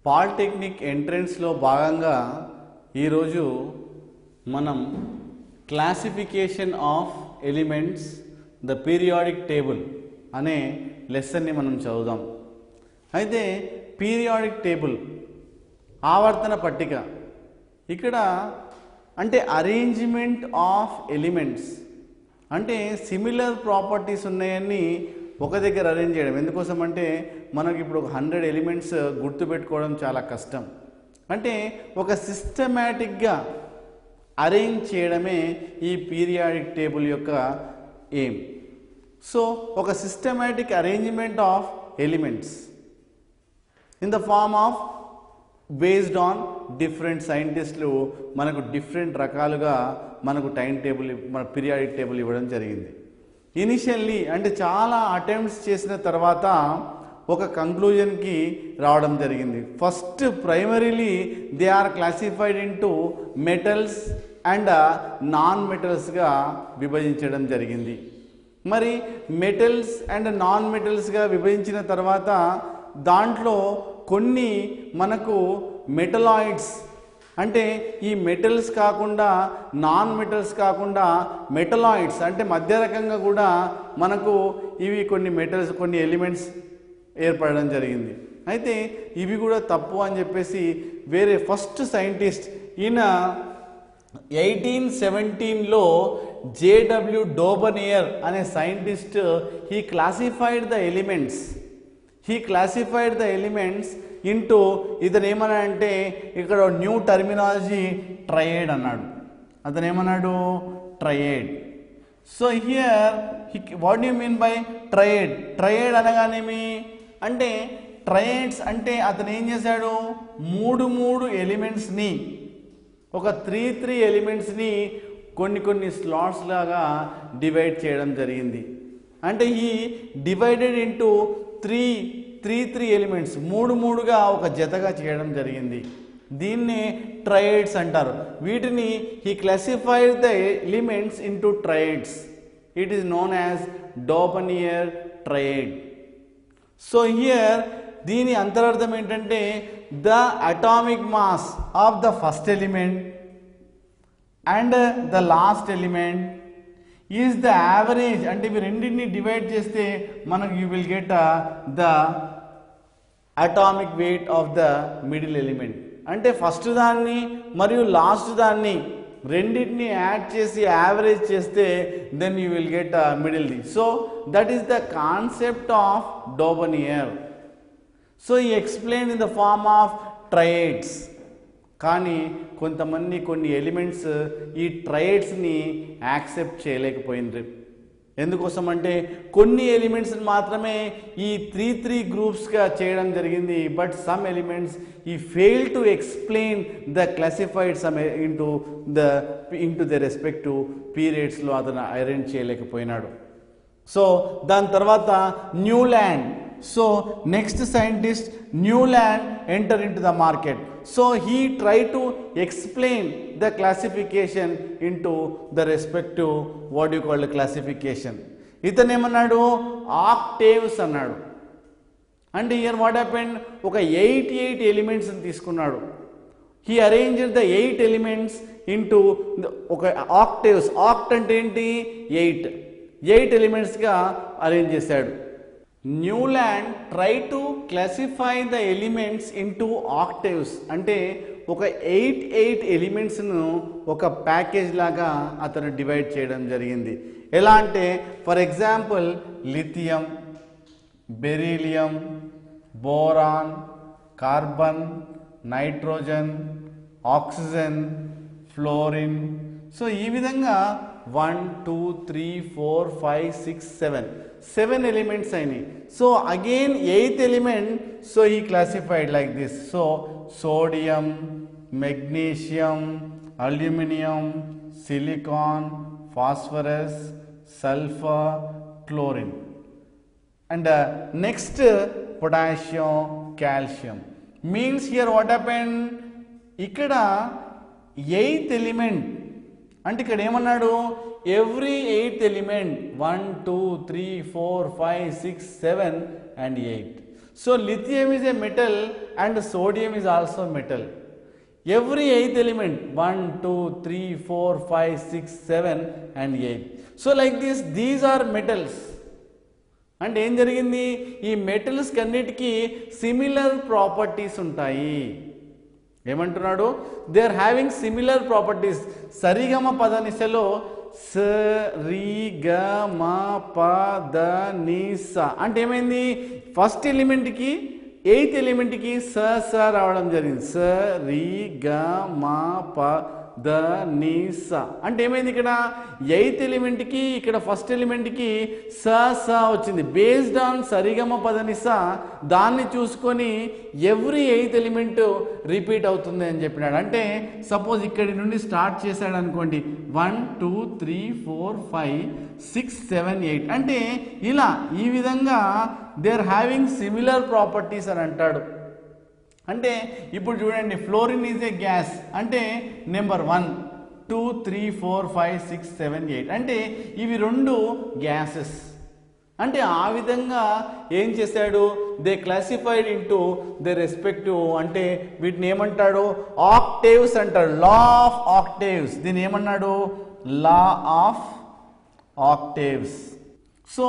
Polytechnic ఎంట్రన్స్లో భాగంగా ఈరోజు మనం classification of elements the periodic table అనే లెసన్ని మనం చదువుదాం. అయితే పీరియాడిక్ టేబుల్ ఆవర్తన పట్టిక ఇక్కడ అంటే అరేంజ్మెంట్ ఆఫ్ ఎలిమెంట్స్ అంటే సిమిలర్ ప్రాపర్టీస్ ఉన్నాయని ఒక దగ్గర అరేంజ్ చేయడం. ఎందుకోసం అంటే మనకి ఇప్పుడు ఒక 100 ఎలిమెంట్స్ గుర్తుపెట్టుకోవడం చాలా కష్టం. అంటే ఒక సిస్టమేటిక్గా అరేంజ్ చేయడమే ఈ పీరియాడిక్ టేబుల్ యొక్క ఎయిమ్. సో ఒక systematic arrangement of elements in the form of based on different సైంటిస్టులు మనకు డిఫరెంట్ రకాలుగా మనకు టైం టేబుల్ మన పీరియాడిక్ టేబుల్ ఇవ్వడం జరిగింది. ఇనిషియల్లీ అంటే చాలా అటెంప్ట్స్ చేసిన తర్వాత ఒక కంక్లూజన్కి రావడం జరిగింది. First primarily they are classified into metals and non మెటల్స్గా విభజించడం జరిగింది. మరి మెటల్స్ అండ్ నాన్ మెటల్స్గా విభజించిన తర్వాత దాంట్లో కొన్ని మనకు మెటలాయిడ్స్ అంటే ఈ మెటల్స్ కాకుండా నాన్ మెటల్స్ కాకుండా మెటలాయిడ్స్ అంటే మధ్య రకంగా కూడా మనకు ఇవి కొన్ని మెటల్స్ కొన్ని ఎలిమెంట్స్ ఏర్పడడం జరిగింది. అయితే ఇవి కూడా తప్పు అని చెప్పేసి వేరే ఫస్ట్ సైంటిస్ట్ ఈయన 1817లో జేడబ్ల్యూ డోబనియర్ అనే scientist he classified the elements into ఇతను ఏమన్నా అంటే ఇక్కడ న్యూ టర్మినాలజీ ట్రయేడ్ అన్నాడు. అతను ఏమన్నాడు triad. So here what you mean by triad అనగానేమి అంటే ట్రయేడ్స్ అంటే అతను ఏం చేశాడు మూడు ఎలిమెంట్స్ని ఒక 3 ఎలిమెంట్స్ని కొన్ని స్లాట్స్ లాగా డివైడ్ చేయడం జరిగింది. అంటే ఈ డివైడెడ్ ఇంటూ త్రీ ఎలిమెంట్స్ మూడుగా ఒక జతగా చేయడం జరిగింది. దీన్ని ట్రయేడ్స్ అంటారు. వీటిని he classified the elements into triads. It is known as Dobereiner triad. So here దీని అంతరార్థం ఏంటంటే the atomic mass of the first element and the last element is the average. అంటే ఇవి రెండింటిని డివైడ్ చేస్తే మనకు you will get the atomic weight of the middle element. అంటే first దాన్ని మరియు లాస్ట్ దాన్ని రెండింటిని యాడ్ చేసి యావరేజ్ చేస్తే దెన్ యూ విల్ గెట్ మిడిల్ది. So that is the concept of Dobereiner. So he explain in the form of triads. కానీ కొంతమంది కొన్ని ఎలిమెంట్స్ ఈ ట్రయేడ్స్ని యాక్సెప్ట్ చేయలేకపోయింది. ఎందుకోసం అంటే కొన్ని ఎలిమెంట్స్ మాత్రమే ఈ త్రీ గ్రూప్స్గా చేయడం జరిగింది. But some elements he fail to explain the classified some into the respective పీరియడ్స్లో అతను అరేంజ్ చేయలేకపోయినాడు. సో దాని తర్వాత Newland. So next scientist Newland enter into the market. So he tried to explain the classification into the respective what you call the classification. ఇతను ఏమన్నాడు octaves అన్నాడు. అంటే హియర్ వాట్ హ్యాపెండ్ ఒక 8 ఎలిమెంట్స్ తీసుకున్నాడు. He arranged the 8 elements into ఒక octaves. Oct అంటే ఏంటి 8 ఎలిమెంట్స్గా arrange చేశాడు. Neuland try to classify the elements into octaves. అంటే ఒక 8 ఎలిమెంట్స్ను ఒక ప్యాకేజ్ లాగా అతను డివైడ్ చేయడం జరిగింది. ఎలా అంటే for example lithium, beryllium, boron, carbon, nitrogen, oxygen, fluorine. So ఈ విధంగా 1 2 3 4 5 6 7 ఎలిమెంట్స్ అయినాయి. So again 8th element so he classified like this. So sodium, magnesium, aluminium, silicon, phosphorus, sulphur, chlorine and next potassium, calcium. Means here what happened ఇక్కడ 8th element అంటే ఇక్కడ ఏమన్నాడు every 8th element 1 2 3 4 5 6 7 and 8. So lithium is a metal and sodium is also metal. Every 8th element 1, 2, 3, 4, 5, 6, 7 and 8. So like this, these are metals. అంటే ఏం జరిగింది, ఈ metals కన్నిటికీ similar properties ఉంటాయి. ఏమంటున్నాడు, they are having similar properties. సరిగమ పదనిసలో స రి గ మ ప ద ని స అంటే ఏమైంది, ఫస్ట్ ఎలిమెంట్కి 8th ఎలిమెంట్కి స స రావడం జరిగింది. స రి గ మ ప ద ని స అంటే ఏమైంది, ఇక్కడ 8th ఎలిమెంట్కి ఇక్కడ ఫస్ట్ ఎలిమెంట్కి స స వచ్చింది. బేస్డ్ ఆన్ సరిగమ పదని స దాన్ని చూసుకొని ఎవ్రీ 8th ఎలిమెంట్ రిపీట్ అవుతుంది అని చెప్పినాడు. అంటే సపోజ్ ఇక్కడి నుండి స్టార్ట్ చేశాడు అనుకోండి, 1, 2, 3, 4, 5, 6, 7, 8 అంటే ఇలా ఈ విధంగా they are having similar properties అని అంటాడు. అంటే ఇప్పుడు చూడండి, ఫ్లోరిన్ ఈజ్ ఏ గ్యాస్ అంటే నెంబర్ 1, 2, 3, 4, 5, 6, 7, 8 అంటే ఇవి రెండు గ్యాసెస్. అంటే ఆ విధంగా ఏం చేశాడు, they classified into they respective, అంటే వీటిని ఏమంటాడు, ఆక్టేవ్స్ అంటాడు. లా ఆఫ్ ఆక్టేవ్స్, దీన్ని ఏమన్నాడు, law of octaves. So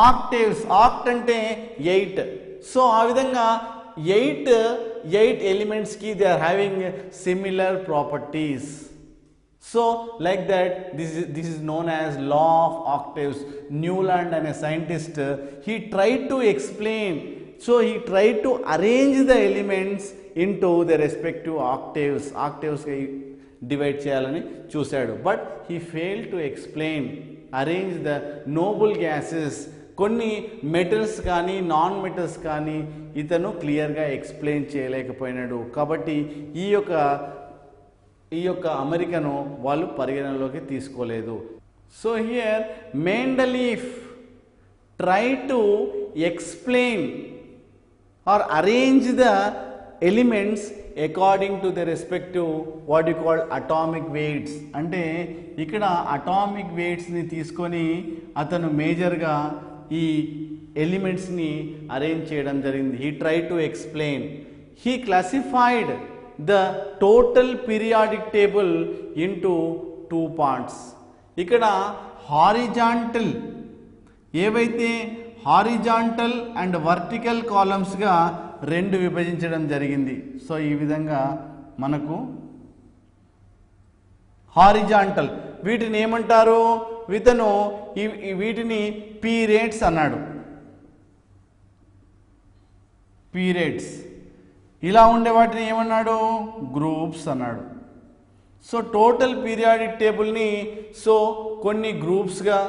octaves, oct అంటే 8. సో ఆ విధంగా 8 ఎలిమెంట్స్కి they are having similar properties. So like that this is known as law of octaves. Newland and a scientist, he tried to explain, so he tried to arrange the elements into the respective octaves. Octaves divide చేయాలని చూశాడు, but he failed to explain, arrange the noble gases. కొన్ని metals కానీ non metals కానీ ఇతను క్లియర్గా explain చేయలేకపోయినాడు. కాబట్టి ఈ యొక్క అమెరికను వాళ్ళు పరిగణనలోకి తీసుకోలేదు. So here Mendeleev try to explain or arrange the elements according to the respective what you call atomic weights. అంటే ఇక్కడ అటామిక్ వెయిట్స్ని తీసుకొని అతను మేజర్గా ఈ ఎలిమెంట్స్ని అరేంజ్ చేయడం జరిగింది. He try to explain, he classified the total periodic table into 2 parts. ఇక్కడ horizontal, ఏవైతే హారిజాంటల్ అండ్ వర్టికల్ కాలమ్స్గా 2 విభజించడం జరిగింది. సో ఈ విధంగా మనకు హారిజాంటల్, వీటిని ఏమంటారు, ఇతను వీటిని పీరియడ్స్ అన్నాడు. పీరియడ్స్. ఇలా ఉండే వాటిని ఏమన్నాడు, గ్రూప్స్ అన్నాడు. సో టోటల్ పీరియాడిక్ టేబుల్ని సో కొన్ని గ్రూప్స్గా,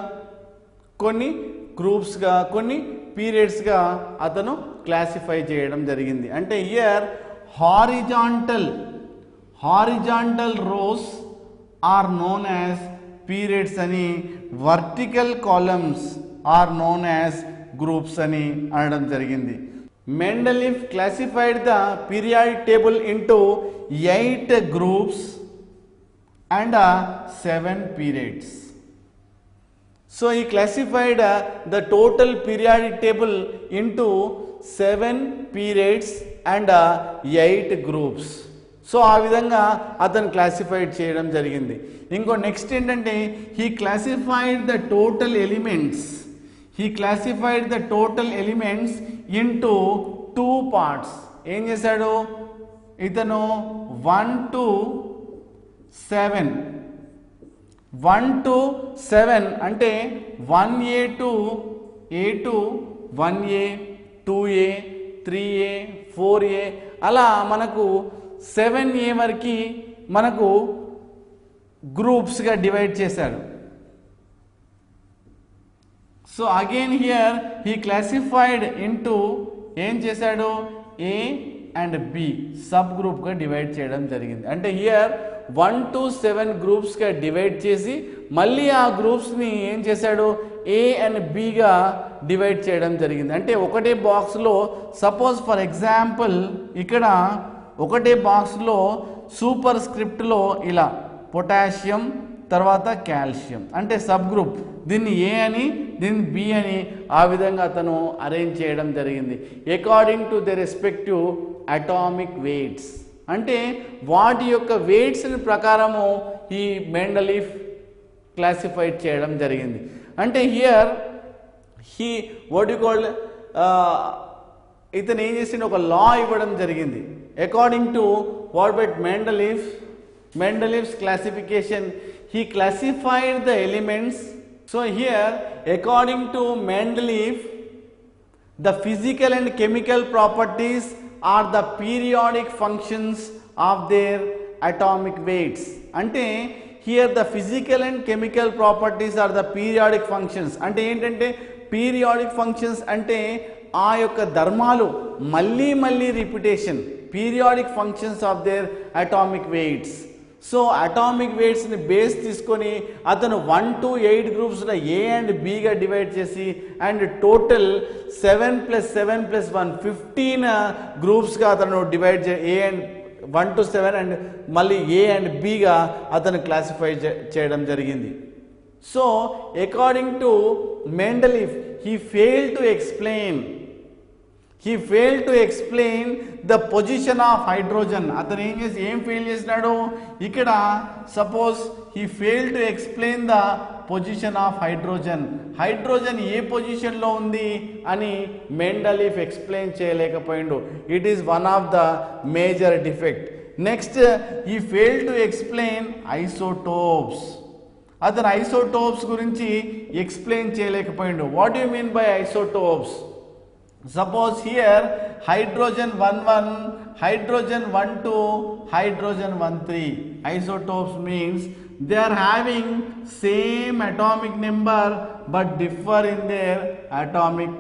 కొన్ని పీరియడ్స్గా అతను క్లాసిఫై చేయడం జరిగింది. అంటే here horizontal rows are known as periods అని, vertical columns are known as groups అని అనడం జరిగింది. Mendeleev classified the periodic table into 8 groups and 7 periods. So he classified the total periodic table into 7 periods and 8 groups. So ఆ విధంగా అతను classified చేయడం జరిగింది. ఇంకో నెక్స్ట్ ఏంటంటే he classified the total elements into 2 parts. ఏం చేశాడు ఇతను, 1 to 7 అంటే 1A to A2, 1A, 2A, 3A, 4A అలా మనకు 7A వరకు మనకు గ్రూప్స్గా డివైడ్ చేశాడు. So again here he classified into ఏం చేశాడు, ఏ అండ్ బి సబ్ గ్రూప్గా డివైడ్ చేయడం జరిగింది. అంటే హియర్ 1 to 7 గ్రూప్స్గా డివైడ్ చేసి మళ్ళీ ఆ గ్రూప్స్ని ఏం చేశాడు, ఏ అండ్ బిగా డివైడ్ చేయడం జరిగింది. అంటే ఒకటే బాక్స్లో సపోజ్ ఫర్ ఎగ్జాంపుల్ ఇక్కడ ఒకటే బాక్స్లో సూపర్ స్క్రిప్ట్లో ఇలా పొటాషియం, తర్వాత కాల్షియం అంటే సబ్ గ్రూప్, దీన్ని ఏ అని దీన్ని బి అని ఆ విధంగా అతను అరేంజ్ చేయడం జరిగింది according to the respective atomic weights. అంటే వాటి యొక్క వెయిట్స్ ప్రకారము ఈ మెండలీఫ్ క్లాసిఫైడ్ చేయడం జరిగింది. అంటే హియర్ వాట్ యు కాల్ ఇతను ఏం చేసిండు, ఒక లా ఇవ్వడం జరిగింది. According to what but Mendeleev's classification, he classified the elements. So here according to Mendeleev, the physical and chemical properties are the periodic functions of their atomic weights. Ante here the physical and chemical properties are the periodic functions. Ante entante periodic functions ante ఆ యొక్క ధర్మాలు మళ్ళీ repetition, periodic functions of their atomic weights. So atomic వెయిట్స్ని base తీసుకొని అతను 1 to 8 గ్రూప్స్లో A and బిగా divide చేసి అండ్ టోటల్ 7 + 7 + 1 15 గ్రూప్స్గా అతను divide A and 1 to 7 and మళ్ళీ ఏ అండ్ బిగా అతను క్లాసిఫై చేయడం జరిగింది. So according to Mendeleev he failed to explain the position of hydrogen. అతను ఏం ఫెయిల్ చేసినాడు ఇక్కడ, suppose he failed to explain the position of hydrogen ఏ పొజిషన్లో ఉంది అని మెండలీఫ్ ఎక్స్ప్లెయిన్ చేయలేకపోయిండు. It is one of the major defect. Next he failed to explain isotopes. అతను ఐసోటోప్స్ గురించి ఎక్స్ప్లెయిన్ చేయలేకపోయిండు. What you mean by isotopes? Suppose here hydrogen 11, hydrogen 12, hydrogen 13. Isotopes means they are having same atomic number but differ in their atomic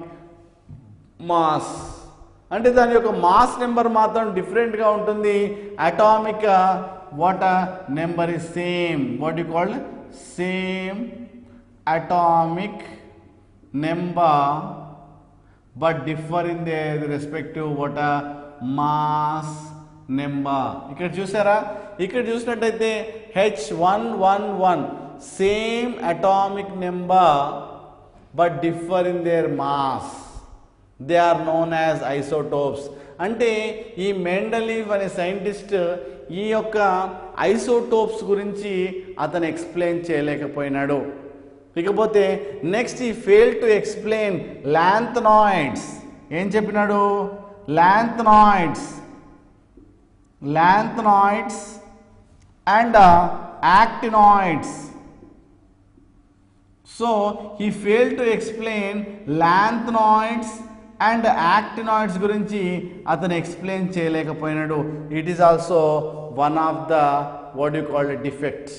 mass. అంటే దాని యొక్క mass number మాత్రం డిఫరెంట్గా ఉంటుంది. Atomic what number is same. What you called same atomic number but differ in their respective what a mass number. ఇక్కడ చూసారా, ఇక్కడ చూసినట్టయితే H111 same atomic number but differ in their mass, they are known as isotopes. అంటే ఈ Mendeleev అనే scientist ఈ యొక్క isotopes గురించి అతను ఎక్స్ప్లెయిన్ చేయలేకపోయినాడు. ఇకపోతే నెక్స్ట్ ఈ ఫెయిల్ టు ఎక్స్ప్లెయిన్ లాంథనాయిడ్స్. ఏం చెప్పినాడు? Lanthanoids and actinoids. So he failed to explain lanthanoids and actinoids గురించి అతను ఎక్స్ప్లెయిన్ చేయలేకపోయినాడు. It is also one of the what you call defect.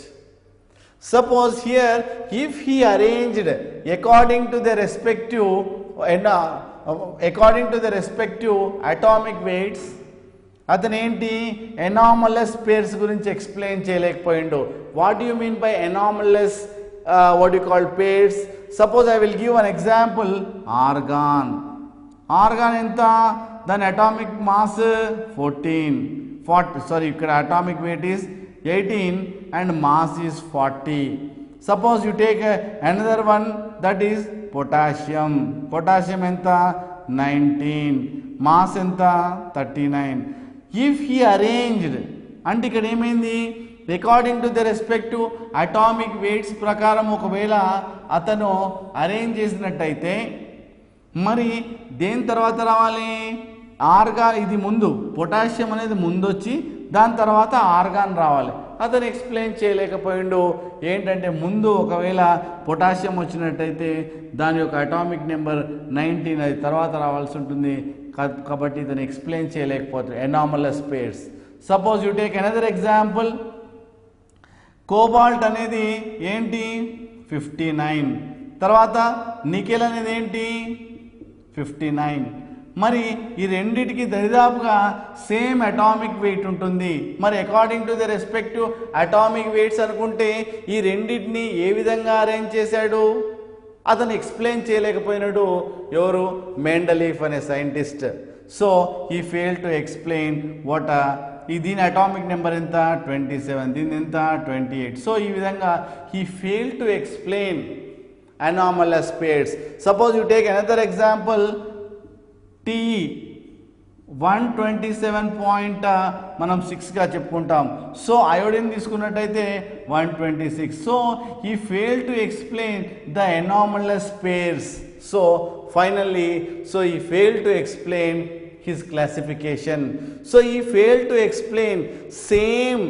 Suppose here if he arranged according to the respective atomic weights, అతను ఏంటి anomalous pairs గురించి explain చేయలేకపోయిండు. What you mean by anomalous what you call pairs? Suppose I will give an example. Argon ఎంత? దాని atomic mass 14, ఇక్కడ atomic weight is 18 and mass is 40. Suppose you take another one, that is potassium enta 19, mass enta 39. If he arranged, అంటే ఇక్కడ ఏమైంది, according to the respective atomic weights ప్రకారం ఒకవేళ అతను arrange చేసినట్టయితే మరి దేని తర్వాత రావాలి? ఇది ముందు, పొటాషియం అనేది ముందు వచ్చి దాని తర్వాత ఆర్గాన్ రావాలి. అతను ఎక్స్ప్లెయిన్ చేయలేకపోయిండు. ఏంటంటే ముందు ఒకవేళ పొటాషియం వచ్చినట్టయితే దాని యొక్క అటామిక్ నెంబర్ 19, అది తర్వాత రావాల్సి ఉంటుంది. కాబట్టి ఇతను ఎక్స్ప్లెయిన్ చేయలేకపోతాడు. Anomalous pairs. Suppose you take another example. Cobalt అనేది ఏంటి? 59. తర్వాత నికెల్ అనేది ఏంటి? 59. మరి ఈ రెండిటికి దరిదాపుగా సేమ్ అటామిక్ వెయిట్ ఉంటుంది. మరి according to the respective atomic weights అనుకుంటే ఈ రెండింటిని ఏ విధంగా అరేంజ్ చేశాడు? అతను ఎక్స్ప్లెయిన్ చేయలేకపోయినాడు. ఎవరు? మెండలీఫ్ అనే scientist. So he failed to explain what దీని అటామిక్ నెంబర్ ఎంత 27, దీని ఎంత 28. సో ఈ విధంగా he fail to explain anomalous pairs. Suppose you take another example, TE 127 మనం 6గా చెప్పుకుంటాం. సో అయోడిన్ తీసుకున్నట్టయితే 126. So he failed to explain the anomalous pairs. So finally, he failed to explain his classification. So he failed to explain same.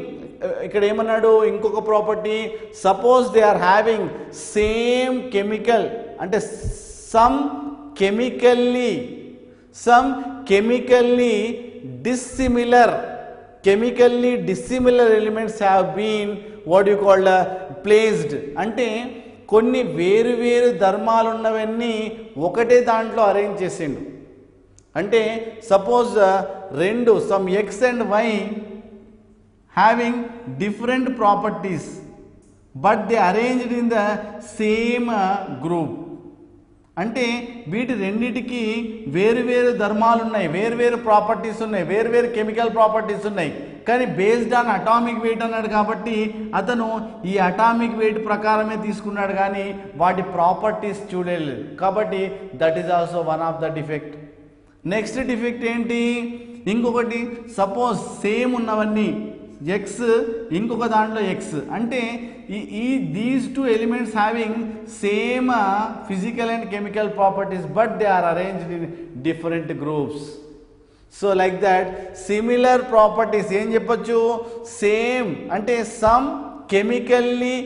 ఇక్కడ ఏమన్నాడు, ఇంకొక property, suppose they are having same chemical, అంటే some chemically dissimilar elements have been what you called placed. అంటే కొన్ని వేరు ధర్మాలు ఉన్నవన్నీ ఒకటే దాంట్లో అరేంజ్ చేసిండు. అంటే సపోజ్ రెండు some X and Y having different properties but they arranged in the same group. అంటే వీటి రెండిటికి వేరు ధర్మాలు ఉన్నాయి, వేరు ప్రాపర్టీస్ ఉన్నాయి, వేరు కెమికల్ ప్రాపర్టీస్ ఉన్నాయి. కానీ బేస్డ్ ఆన్ అటామిక్ వెయిట్ అన్నాడు కాబట్టి అతను ఈ అటామిక్ వెయిట్ ప్రకారమే తీసుకున్నాడు కానీ వాటి ప్రాపర్టీస్ చూడలేదు. కాబట్టి that is also one of the defect. Next defect ఏంటి, ఇంకొకటి సపోజ్ సేమ్ ఉన్నవన్నీ ఎక్స్, ఇంకొక దాంట్లో ఎక్స్, అంటే these two elements having same physical and chemical properties but they are arranged in different groups. So like that similar properties ఏం చెప్పొచ్చు, same అంటే some chemically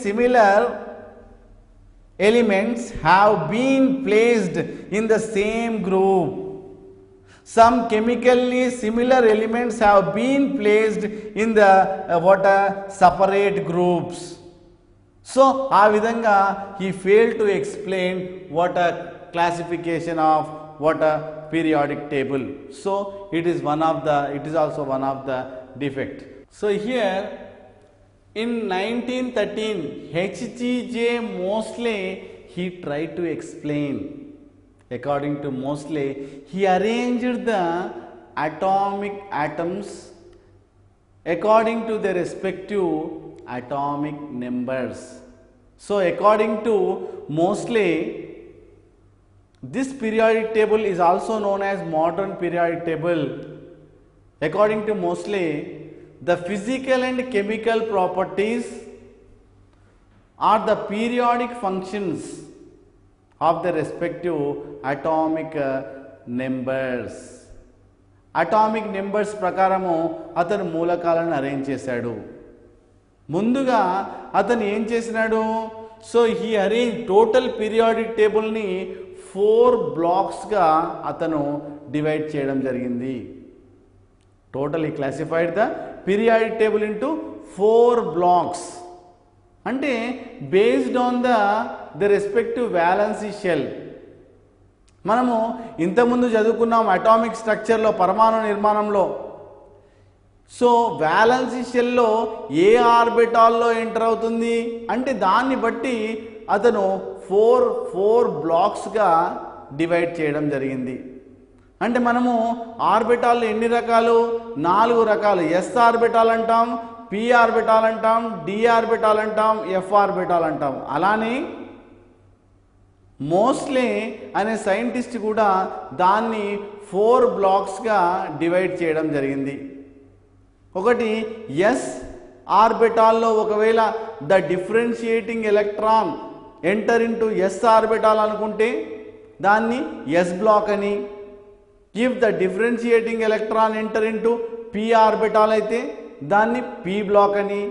similar elements have been placed in the same group. Some chemically similar elements have been placed in the separate groups. So ఆ విధంగా he failed to explain what a classification of what a periodic table. So it is also one of the defect. So here in 1913 H.G.J. Moseley he tried to explain. According to Moseley, he arranged the atoms according to their respective atomic numbers. So according to Moseley, this periodic table is also known as modern periodic table. According to Moseley, the physical and chemical properties are the periodic functions of the respective atomic numbers. Atomic numbers ప్రకారము అతను మూలకాలను arrange చేశాడు. ముందుగా అతను ఏం చేసినాడు, so he arrange total periodic టేబుల్ని 4 బ్లాక్స్గా అతను డివైడ్ చేయడం జరిగింది. Total he classified the periodic table into 4 blocks. అంటే based on the respective valency shell. మనము ఇంతకుముందు చదువుకున్నాం అటామిక్ స్ట్రక్చర్లో, పరమాణు నిర్మాణంలో. సో వ్యాలెన్సీ షెల్లో ఏ ఆర్బిటాల్లో ఎంటర్ అవుతుంది అంటే దాన్ని బట్టి అతను 4 బ్లాక్స్గా డివైడ్ చేయడం జరిగింది. అంటే మనము ఆర్బిటాల్లో ఎన్ని రకాలు, 4 రకాలు. ఎస్ ఆర్బిటాల్ అంటాం, పి ఆర్బిటాల్ అంటాం, డి ఆర్బిటాల్ అంటాం, ఎఫ్ ఆర్బిటాల్ అంటాం. అలానే మోస్లీ అనే సైంటిస్ట్ కూడా దాన్ని 4 బ్లాక్స్గా డివైడ్ చేయడం జరిగింది. ఒకటి ఎస్ ఆర్బిటాల్లో ఒకవేళ the differentiating electron enter into S orbital అనుకుంటే దాన్ని ఎస్ బ్లాక్ అని, if the differentiating electron enter into P orbital అయితే దాన్ని పి బ్లాక్ అని,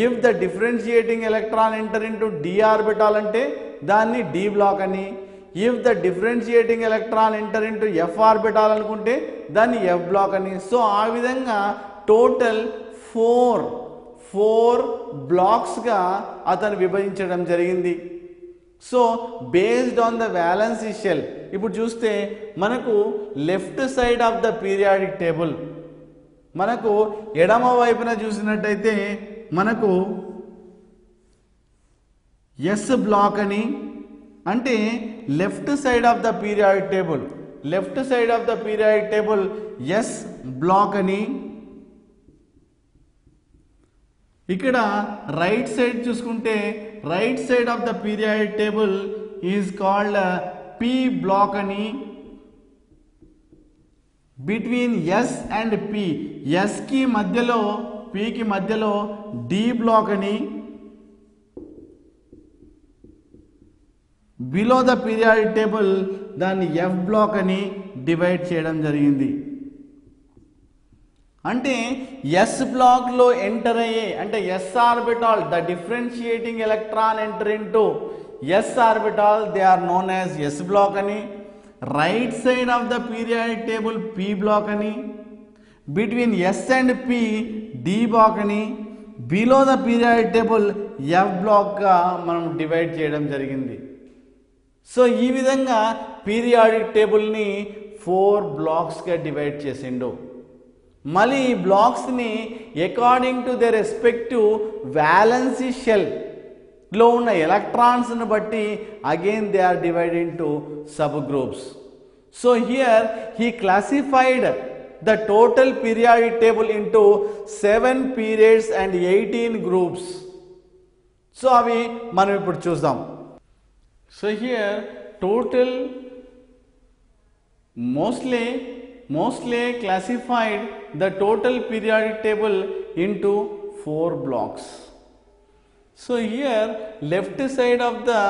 if the differentiating electron enter into D orbital అంటే దాన్ని డి బ్లాక్ అని, if the differentiating electron enter into F orbital అనుకుంటే దాన్ని ఎఫ్ బ్లాక్ అని. సో ఆ విధంగా టోటల్ 4 బ్లాక్స్గా అతను విభజించడం జరిగింది. So based on the valency shell. ఇప్పుడు చూస్తే మనకు left side of the periodic table, మనకు ఎడమ వైపున చూసినట్టయితే మనకు ఎస్ బ్లాక్ అని, అంటే left side of the periodic table, left side of the periodic table S block అని, ఇక్కడ రైట్ సైడ్ చూసుకుంటే right side of the periodic table is called P block అని, బిట్వీన్ ఎస్ అండ్ పి, ఎస్కి మధ్యలో పికి మధ్యలో డి బ్లాక్ అని, below the periodic table దాన్ని ఎఫ్ బ్లాక్ అని డివైడ్ చేయడం జరిగింది. అంటే ఎస్ బ్లాక్లో ఎంటర్ అయ్యే అంటే S orbital, the differentiating electron enter into S orbital, they are known as S block అని, right side of the periodic table P block అని, between S and P D block అని, below the periodic table F బ్లాక్గా మనం divide చేయడం జరిగింది. So ఈ విధంగా periodic టేబుల్ని 4 బ్లాక్స్గా డివైడ్ చేసిండు. మళ్ళీ ఈ బ్లాక్స్ని according to the respective valency షెల్లో ఉన్న ఎలక్ట్రాన్స్ని బట్టి again they are divided into sub groups. So here he classified the total periodic table into 7 periods and 18 groups. So avi మనం ఇప్పుడు చూద్దాం. So here total mostly classified the total periodic table into 4 blocks. So here left side of the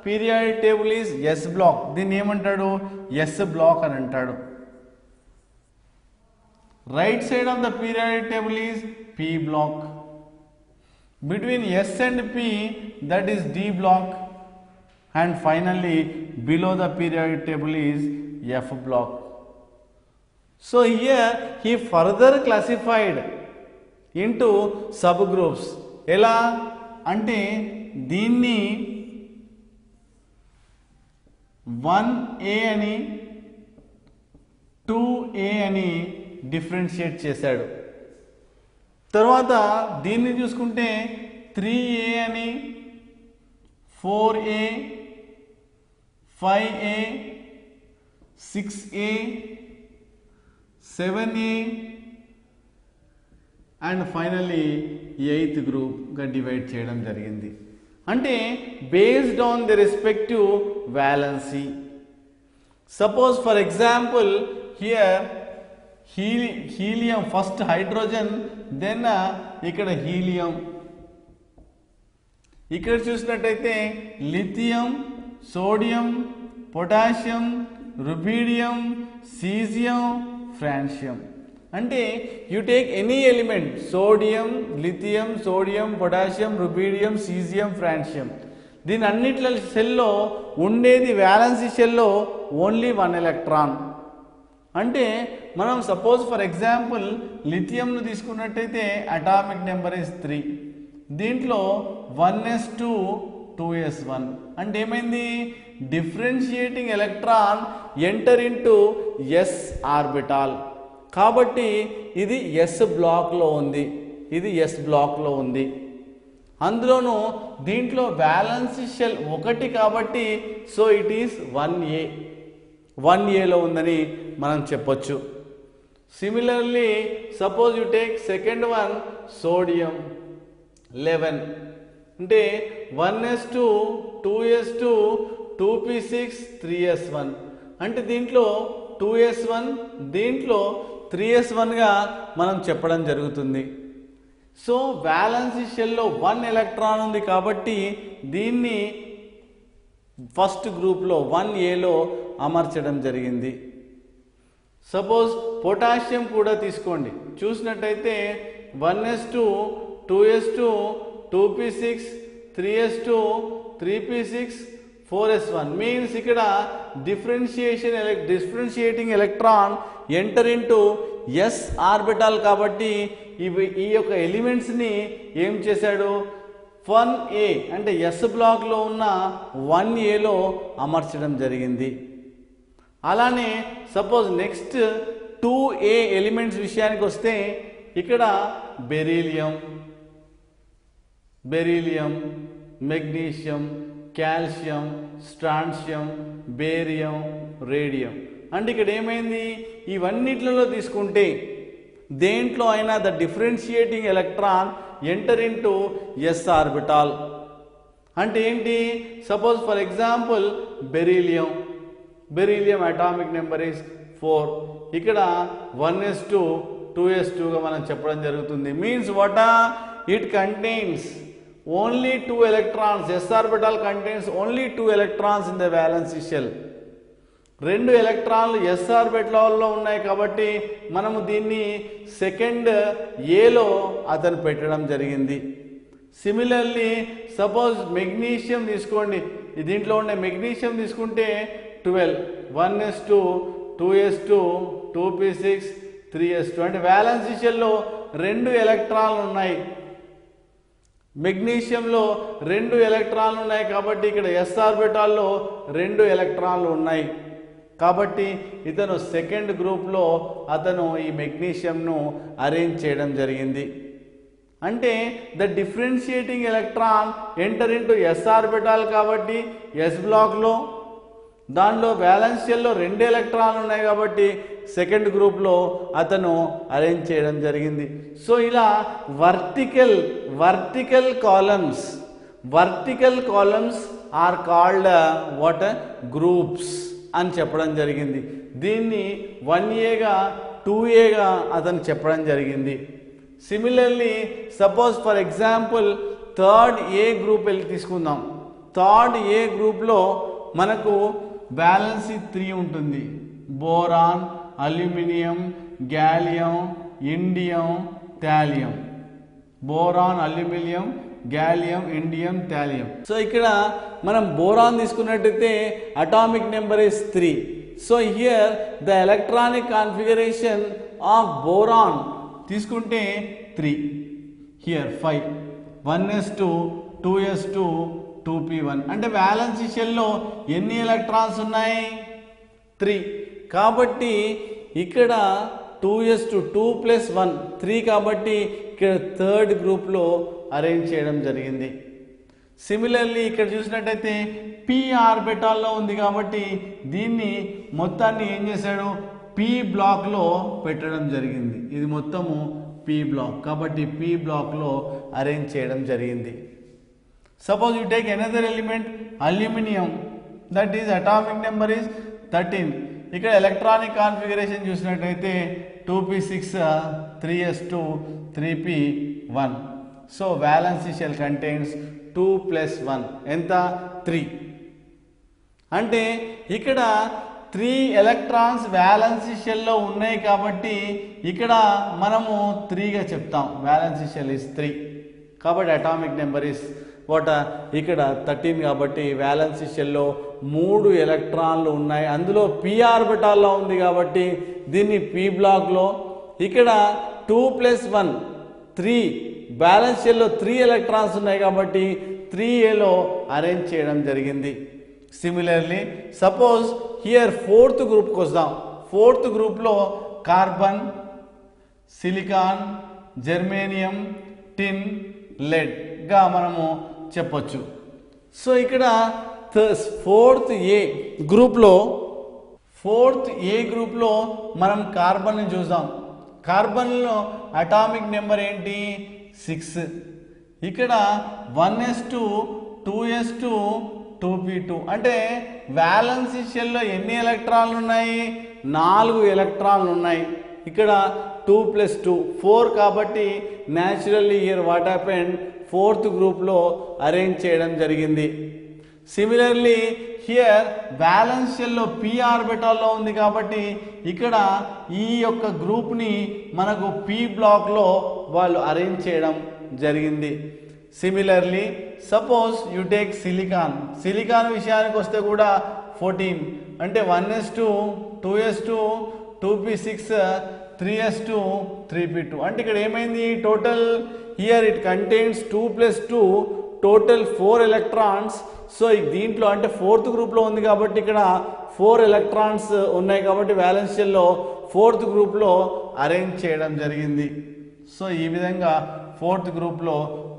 periodic table is S block. దీన్ని ఏమంటాడు? S block అని అంటాడు. Right side of the periodic table is P block. Between S and P, that is D block. And finally below the periodic table is F block. So here he further classified into subgroups. ఎలా అంటే దీన్ని 1A అని 2A అని differentiate చేశాడు. తర్వాత దీన్ని చూసుకుంటే 3A అని 4A 5A 6A 7A and finally 8th గ్రూప్గా డివైడ్ చేయడం జరిగింది. అంటే based on the respective valency. Suppose for example here helium first hydrogen, then ఇక్కడ హీలియం, ఇక్కడ చూసినట్టయితే lithium, sodium, potassium, rubidium, caesium, francium. అంటే you take any element, sodium, lithium, sodium, potassium, rubidium, caesium, francium, దీని అన్నిట్ల షెల్లో ఉండేది valency షెల్లో only 1 electron. అంటే మనం suppose for example లిథియంను తీసుకున్నట్టయితే అటామిక్ నెంబర్ ఇస్ 3, దీంట్లో 1s2 2s1. అంటే ఏమైంది? Differentiating electron enter into S orbital. కాబట్టి ఇది ఎస్ బ్లాక్లో ఉంది, ఇది ఎస్ బ్లాక్లో ఉంది. అందులోనూ దీంట్లో వ్యాలెన్సీ షెల్ 1 కాబట్టి సో ఇట్ ఈస్ 1Aలో ఉందని మనం చెప్పొచ్చు. Similarly suppose you take second one sodium 11, అంటే 1s2 2s2 2p6 3s1. అంటే దీంట్లో 2s1, దీంట్లో 3s1గా మనం చెప్పడం జరుగుతుంది. సో వ్యాలెన్సీ షెల్లో 1 ఎలక్ట్రాన్ ఉంది కాబట్టి దీన్ని ఫస్ట్ గ్రూప్లో 1Aలో అమర్చడం జరిగింది. సపోజ్ పొటాషియం కూడా తీసుకోండి, చూసినట్టయితే 1s2 2s2 2p6 3s2 3p6 4s1 means ఇక్కడ differentiating electron enter into S orbital కాబట్టి ఈ యొక్క ఎలిమెంట్స్ని ఏం చేశాడు? 1A అంటే ఎస్ బ్లాక్లో ఉన్న 1Aలో అమర్చడం జరిగింది. అలానే సపోజ్ నెక్స్ట్ 2A ఎలిమెంట్స్ విషయానికి వస్తే ఇక్కడ beryllium, magnesium, calcium, strontium, barium, radium. అంటే ఇక్కడ ఏమైంది, ఇవన్నిట్లలో తీసుకుంటే దేంట్లో అయినా the differentiating electron enter into S orbital. అంటే ఏంటి, suppose for example beryllium atomic number is 4. ఇక్కడ 1s2 2s2గా మనం చెప్పడం జరుగుతుంది. Means what, it contains only 2 electrons. s orbital contains only 2 electrons in the valence shell. 2 ఎలక్ట్రాన్లు ఎస్ ఆర్బిటాల్లో ఉన్నాయి కాబట్టి మనము దీన్ని సెకండ్ ఏలో అతను పెట్టడం జరిగింది. సిమిలర్లీ సపోజ్ మెగ్నీషియం తీసుకోండి, దీంట్లో ఉండే మెగ్నీషియం తీసుకుంటే 12, 1s2 2s2 2p6 3s2. అంటే వ్యాలెన్స్ షెల్లో 2 ఎలక్ట్రాన్లు ఉన్నాయి. మెగ్నీషియంలో 2 ఎలక్ట్రాన్లు ఉన్నాయి కాబట్టి ఇక్కడ ఎస్ ఆర్బిటాల్లో 2 ఎలక్ట్రాన్లు ఉన్నాయి. కాబట్టి ఇతను సెకండ్ గ్రూప్లో అతను ఈ మెగ్నీషియంను అరేంజ్ చేయడం జరిగింది. అంటే the differentiating electron enter into S orbital కాబట్టి ఎస్ బ్లాక్లో, దానిలో వ్యాలెన్స్ షెల్లో 2 ఎలక్ట్రాన్లు ఉన్నాయి కాబట్టి సెకండ్ గ్రూప్లో అతను అరేంజ్ చేయడం జరిగింది. సో ఇలా vertical columns are called what, groups అని చెప్పడం జరిగింది. దీన్ని 1Aగా 2Aగా అతను చెప్పడం జరిగింది. Similarly suppose for example third A group వెళ్ళి తీసుకుందాం. థర్డ్ ఏ గ్రూప్లో మనకు బ్యాలెన్స్ 3 ఉంటుంది. Boron, aluminium, gallium, indium, thallium. Boron, aluminium, gallium, indium, thallium. So ఇక్కడ మనం బోరాన్ తీసుకున్నట్టయితే atomic number is 3. So here the electronic configuration of boron తీసుకుంటే 3, here 5, 1s2 2s2 2p1. అంటే వ్యాలెన్స్ షెల్లో ఎన్ని ఎలక్ట్రాన్స్ ఉన్నాయి, 3. కాబట్టి ఇక్కడ 2s2 2 + 1 3 కాబట్టి ఇక్కడ థర్డ్ గ్రూప్లో అరేంజ్ చేయడం జరిగింది. సిమిలర్లీ ఇక్కడ చూసినట్టయితే పి ఆర్బిటాల్లో ఉంది కాబట్టి దీన్ని మొత్తాన్ని ఏం చేశాడు, పి బ్లాక్లో పెట్టడం జరిగింది. ఇది మొత్తము పి బ్లాక్ కాబట్టి పి బ్లాక్లో అరేంజ్ చేయడం జరిగింది. Suppose you take another element aluminium, that is atomic number is 13. ఇక్కడ ఎలక్ట్రానిక్ కాన్ఫిగరేషన్ చూసినట్టయితే 2p6 3s2 3p1. So violence shell contains 2 + 1 ఎంత, 3. అంటే ఇక్కడ 3 ఎలక్ట్రాన్స్ వ్యాలెన్స్ షెల్లో ఉన్నాయి కాబట్టి ఇక్కడ మనము 3గా చెప్తాం. వ్యాలెన్స్ షెల్ ఇస్ 3 కాబట్టి అటామిక్ నెంబర్ ఇస్ వాట్, ఇక్కడ 13 కాబట్టి వ్యాలెన్స్ షెల్లో 3 ఎలక్ట్రాన్లు ఉన్నాయి. అందులో పి ఆర్బిటాల్లో ఉంది కాబట్టి దీన్ని పి బ్లాక్లో, ఇక్కడ 2 + 1 3 బ్యాలెన్స్ షెల్లో 3 ఎలక్ట్రాన్స్ ఉన్నాయి కాబట్టి 3Aలో అరేంజ్ చేయడం జరిగింది. సిమిలర్లీ సపోజ్ హియర్ ఫోర్త్ గ్రూప్కి వద్దాం. ఫోర్త్ గ్రూప్లో కార్బన్, సిలికాన్, జర్మేనియం, టిన్, లెడ్గా మనము చెప్పొచ్చు. సో ఇక్కడ ఫోర్త్ ఏ గ్రూప్లో మనం కార్బన్ని చూద్దాం. కార్బన్లో అటామిక్ నెంబర్ ఏంటి, 6. ఇక్కడ 1s2 2s2 2p2. అంటే వ్యాలెన్స్ షెల్లో ఎన్ని ఎలక్ట్రాన్లు ఉన్నాయి, 4 ఎలక్ట్రాన్లు ఉన్నాయి. ఇక్కడ 2 + 2 4 కాబట్టి naturally here what happened, fourth గ్రూప్లో అరేంజ్ చేయడం జరిగింది. సిమిలర్లీ హియర్ బ్యాలెన్స్ షెల్లో పి ఆర్బిటాల్లో ఉంది కాబట్టి ఇక్కడ ఈ యొక్క గ్రూప్ని మనకు పి బ్లాక్లో వాళ్ళు అరేంజ్ చేయడం జరిగింది. Similarly suppose you take silicon విషయానికి వస్తే కూడా 14. అంటే 1s2 2s2 2p6 3s2 3p2. అంటే ఇక్కడ ఏమైంది, total here it contains 2 + 2 total 4 electrons. So దీంట్లో అంటే ఫోర్త్ గ్రూప్లో ఉంది కాబట్టి ఇక్కడ 4 ఎలక్ట్రాన్స్ ఉన్నాయి కాబట్టి వ్యాలెన్స్ షెల్లో ఫోర్త్ గ్రూప్లో అరేంజ్ చేయడం జరిగింది. సో ఈ విధంగా ఫోర్త్ గ్రూప్లో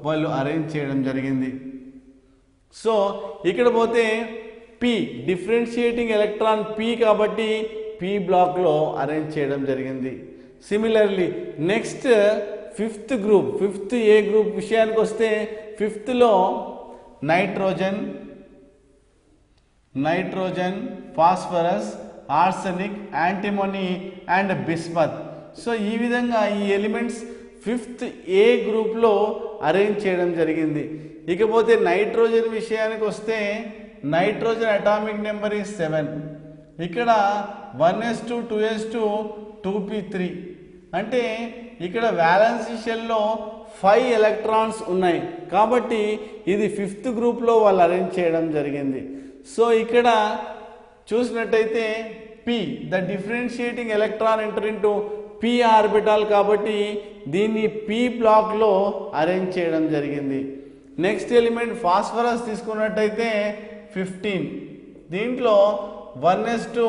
వాళ్ళు అరేంజ్ చేయడం జరిగింది. సో ఇక్కడ పోతే పి డిఫరెన్షియేటింగ్ ఎలక్ట్రాన్ పి కాబట్టి పి బ్లాక్లో అరేంజ్ చేయడం జరిగింది. Similarly next fifth group, fifth A group విషయానికి వస్తే ఫిఫ్త్లో nitrogen, phosphorus, arsenic, antimony and bismuth. So ఈ విధంగా ఈ ఎలిమెంట్స్ ఫిఫ్త్ ఏ గ్రూప్లో అరేంజ్ చేయడం జరిగింది. ఇకపోతే నైట్రోజన్ విషయానికి వస్తే నైట్రోజన్ అటామిక్ నెంబర్ ఈజ్ 7. ఇక్కడ 1s2 2s2 2p3 అంటే ఇక్కడ వ్యాలెన్సీ షెల్లో 5 ఎలక్ట్రాన్స్ ఉన్నాయి కాబట్టి ఇది ఫిఫ్త్ గ్రూప్లో వాళ్ళు అరేంజ్ చేయడం జరిగింది. సో ఇక్కడ చూసినట్టయితే P the differentiating electron enter into P orbital కాబట్టి దీన్ని పి బ్లాక్లో అరేంజ్ చేయడం జరిగింది. నెక్స్ట్ ఎలిమెంట్ ఫాస్ఫరస్ తీసుకున్నట్టయితే 15. దీంట్లో 1s2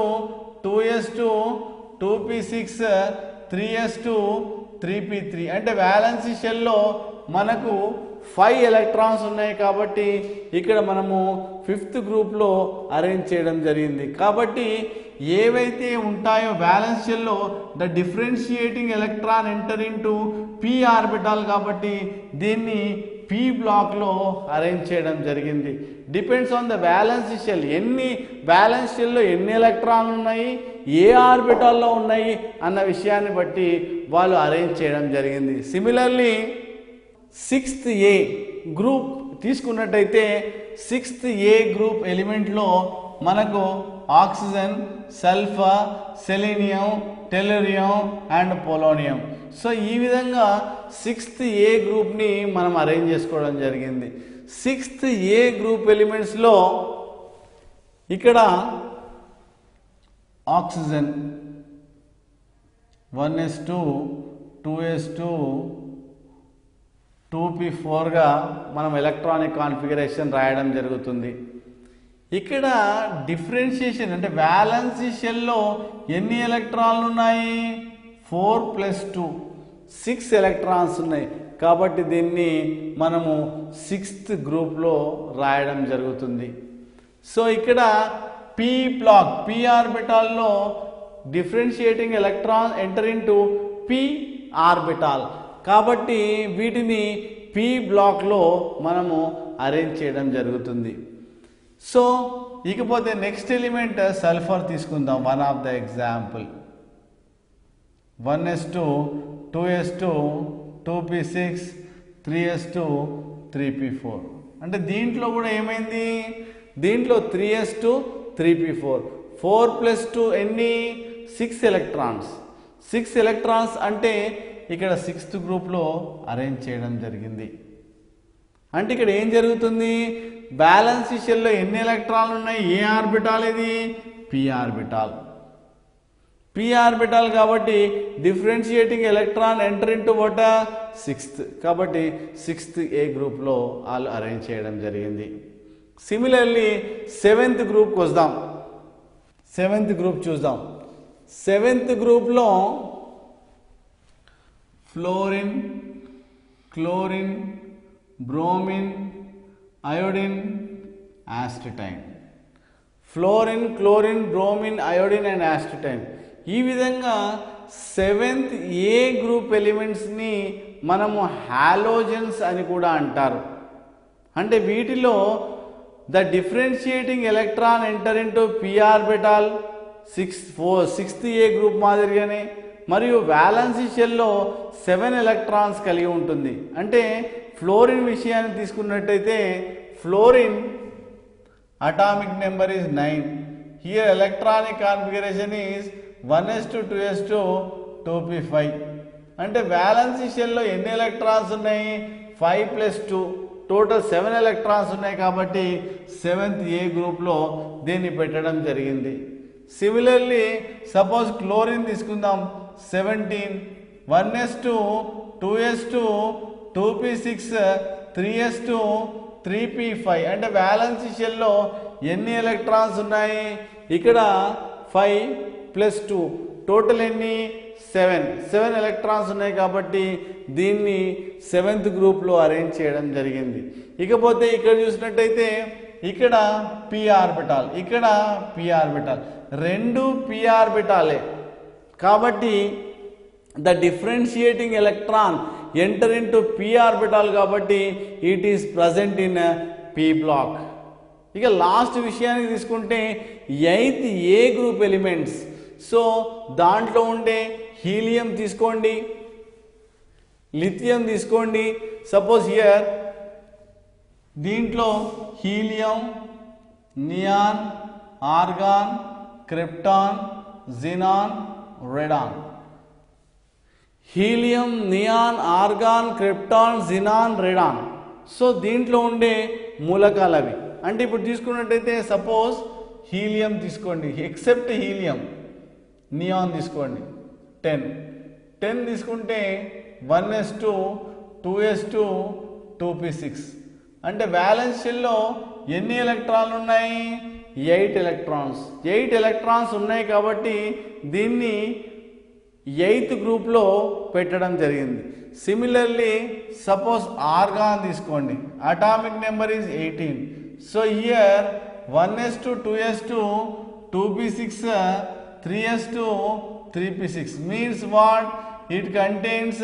2s2 2p6 3s2 3p3 అంటే వ్యాలెన్సీ షెల్లో మనకు 5 ఎలక్ట్రాన్స్ ఉన్నాయి కాబట్టి ఇక్కడ మనము ఫిఫ్త్ గ్రూప్లో అరేంజ్ చేయడం జరిగింది. కాబట్టి ఏవైతే ఉంటాయో బ్యాలెన్స్ షెల్లో the differentiating electron enter into P orbital కాబట్టి దీన్ని పి బ్లాక్లో అరేంజ్ చేయడం జరిగింది. Depends on the balance shell, ఎన్ని బ్యాలెన్స్ షెల్లో ఎన్ని ఎలక్ట్రాన్లు ఉన్నాయి, ఏ ఆర్బిటాల్లో ఉన్నాయి అన్న విషయాన్ని బట్టి వాళ్ళు అరేంజ్ చేయడం జరిగింది. సిమిలర్లీ సిక్స్త్ ఏ గ్రూప్ తీసుకున్నట్టయితే సిక్స్త్ ఏ గ్రూప్ ఎలిమెంట్లో మనకు oxygen, sulphur, selenium, tellurium and polonium. So ఈ విధంగా సిక్స్త్ ఏ గ్రూప్ని మనం అరేంజ్ చేసుకోవడం జరిగింది. సిక్స్త్ ఏ గ్రూప్ ఎలిమెంట్స్లో ఇక్కడ ఆక్సిజన్ 1s2 2s2 2p4గా మనం ఎలక్ట్రానిక్ కాన్ఫిగరేషన్ రాయడం జరుగుతుంది. ఇక్కడ డిఫరెన్షియేషన్ అంటే వ్యాలెన్సీ షెల్లో ఎన్ని ఎలక్ట్రాన్లు ఉన్నాయి, 4 + 2 6 ఎలక్ట్రాన్స్ ఉన్నాయి కాబట్టి దీన్ని మనము సిక్స్త్ గ్రూప్లో రాయడం జరుగుతుంది. సో ఇక్కడ పి బ్లాక్, పి ఆర్బిటాల్లో differentiating electron enter into P orbital కాబట్టి వీటిని పి బ్లాక్లో మనము అరేంజ్ చేయడం జరుగుతుంది. సో ఇకపోతే నెక్స్ట్ ఎలిమెంట్ సల్ఫర్ తీసుకుందాం. One of the example 1s2 2s2 2p6 3s2 3p4 అంటే దీంట్లో కూడా ఏమైంది, దీంట్లో 3s2 3p4 4 + 2 ఎన్ని 6 ఎలక్ట్రాన్స్. 6 ఎలక్ట్రాన్స్ అంటే ఇక్కడ సిక్స్త్ గ్రూప్లో అరేంజ్ చేయడం జరిగింది. అంటే ఇక్కడ ఏం జరుగుతుంది, బ్యాలెన్స్ షెల్లో ఎన్ని ఎలక్ట్రాన్లు ఉన్నాయి, ఏ ఆర్బిటాల్ ఇది, పి ఆర్బిటాల్. పి ఆర్బిటాల్ కాబట్టి differentiating electron enter into what sixth కాబట్టి సిక్స్త్ ఏ గ్రూప్లో వాళ్ళు అరేంజ్ చేయడం జరిగింది. సిమిలర్లీ సెవెంత్ గ్రూప్కి వద్దాం. సెవెంత్ గ్రూప్ చూద్దాం. సెవెంత్ గ్రూప్లో fluorine, chlorine, bromine, iodine, astatine. Fluorine, chlorine, bromine, iodine and astatine. ఈ విధంగా సెవెంత్ ఏ గ్రూప్ ఎలిమెంట్స్ని మనము హాలోజన్స్ అని కూడా అంటారు. అంటే వీటిలో the differentiating electron enter into P orbital sixth A group మాదిరిగానే మరియు వ్యాలెన్సీ షెల్లో 7 ఎలక్ట్రాన్స్ కలిగి ఉంటుంది. అంటే ఫ్లోరిన్ విషయాన్ని తీసుకున్నట్టయితే fluorine atomic number is 9. Here electronic configuration is 1s2 2s2 2p5 అంటే వ్యాలెన్సీ షెల్లో ఎన్ని ఎలక్ట్రాన్స్ ఉన్నాయి, 5 + 2 టోటల్ 7 ఎలక్ట్రాన్స్ ఉన్నాయి కాబట్టి సెవెంత్ ఏ గ్రూప్లో దీన్ని పెట్టడం జరిగింది. సిమిలర్లీ సపోజ్ క్లోరిన్ తీసుకుందాం. 17 1s2 2s2 2p6 3s2 3p5 అంటే వ్యాలెన్సీ షెల్లో ఎన్ని ఎలక్ట్రాన్స్ ఉన్నాయి, ఇక్కడ 5 ప్లస్ 2 టోటల్ ఎన్ని 7 ఎలక్ట్రాన్స్ ఉన్నాయి కాబట్టి దీన్ని 7th గ్రూప్లో అరేంజ్ చేయడం జరిగింది. ఇకపోతే ఇక్కడ చూసినట్టయితే ఇక్కడ p ఆర్బిటాల్, ఇక్కడ p ఆర్బిటాల్, రెండు p ఆర్బిటాలే కాబట్టి the differentiating electron enter into p orbital కాబట్టి it is present in p block. ఇక లాస్ట్ విషయానికి తీసుకుంటే 8th ఏ గ్రూప్ ఎలిమెంట్స్. సో దాంట్లో ఉండే హీలియం తీసుకోండి, లిథియం తీసుకోండి. సపోజ్ హియర్ దీంట్లో helium, neon, argon, krypton, xenon, radon. Helium, neon, argon, krypton, xenon, radon. So దీంట్లో ఉండే మూలకాలు అవి. అంటే ఇప్పుడు తీసుకున్నట్టయితే సపోజ్ హీలియం తీసుకోండి, ఎక్సెప్ట్ హీలియం. నియాన్ తీసుకోండి 10 తీసుకుంటే 1s2 2s2 2p6. అంటే వ్యాలెన్స్ షెల్లో ఎన్ని ఎలక్ట్రాన్లు ఉన్నాయి 8 ఎలక్ట్రాన్స్. 8 ఎలక్ట్రాన్స్ ఉన్నాయి కాబట్టి దీన్ని 8th గ్రూప్లో పెట్టడం జరిగింది. సిమిలర్లీ సపోజ్ ఆర్గాన్ తీసుకోండి, atomic number is 18. So here 1s2 2s2 2p6 3s2 3p6 means what? It contains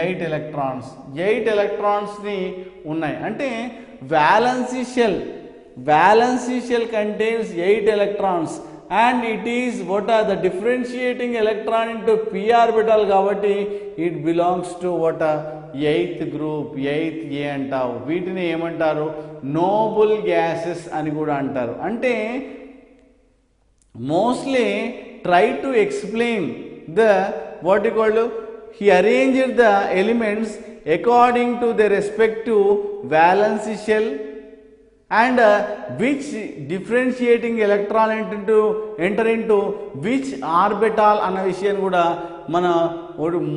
8 electrons. 8 electrons ని ఉన్నాయి. అంటే valency shell contains 8 electrons and it is what are the differentiating electron into p orbital కాబట్టి it belongs to what 8th group, 8th A అంటారు. వీటిని ఏమంటారు noble gases అని కూడా అంటారు. అంటే mostly try to explain the what you call, he arranged the elements according to their respective valency shell and which differentiating electron enter into which orbital అన్న విషయం కూడా మన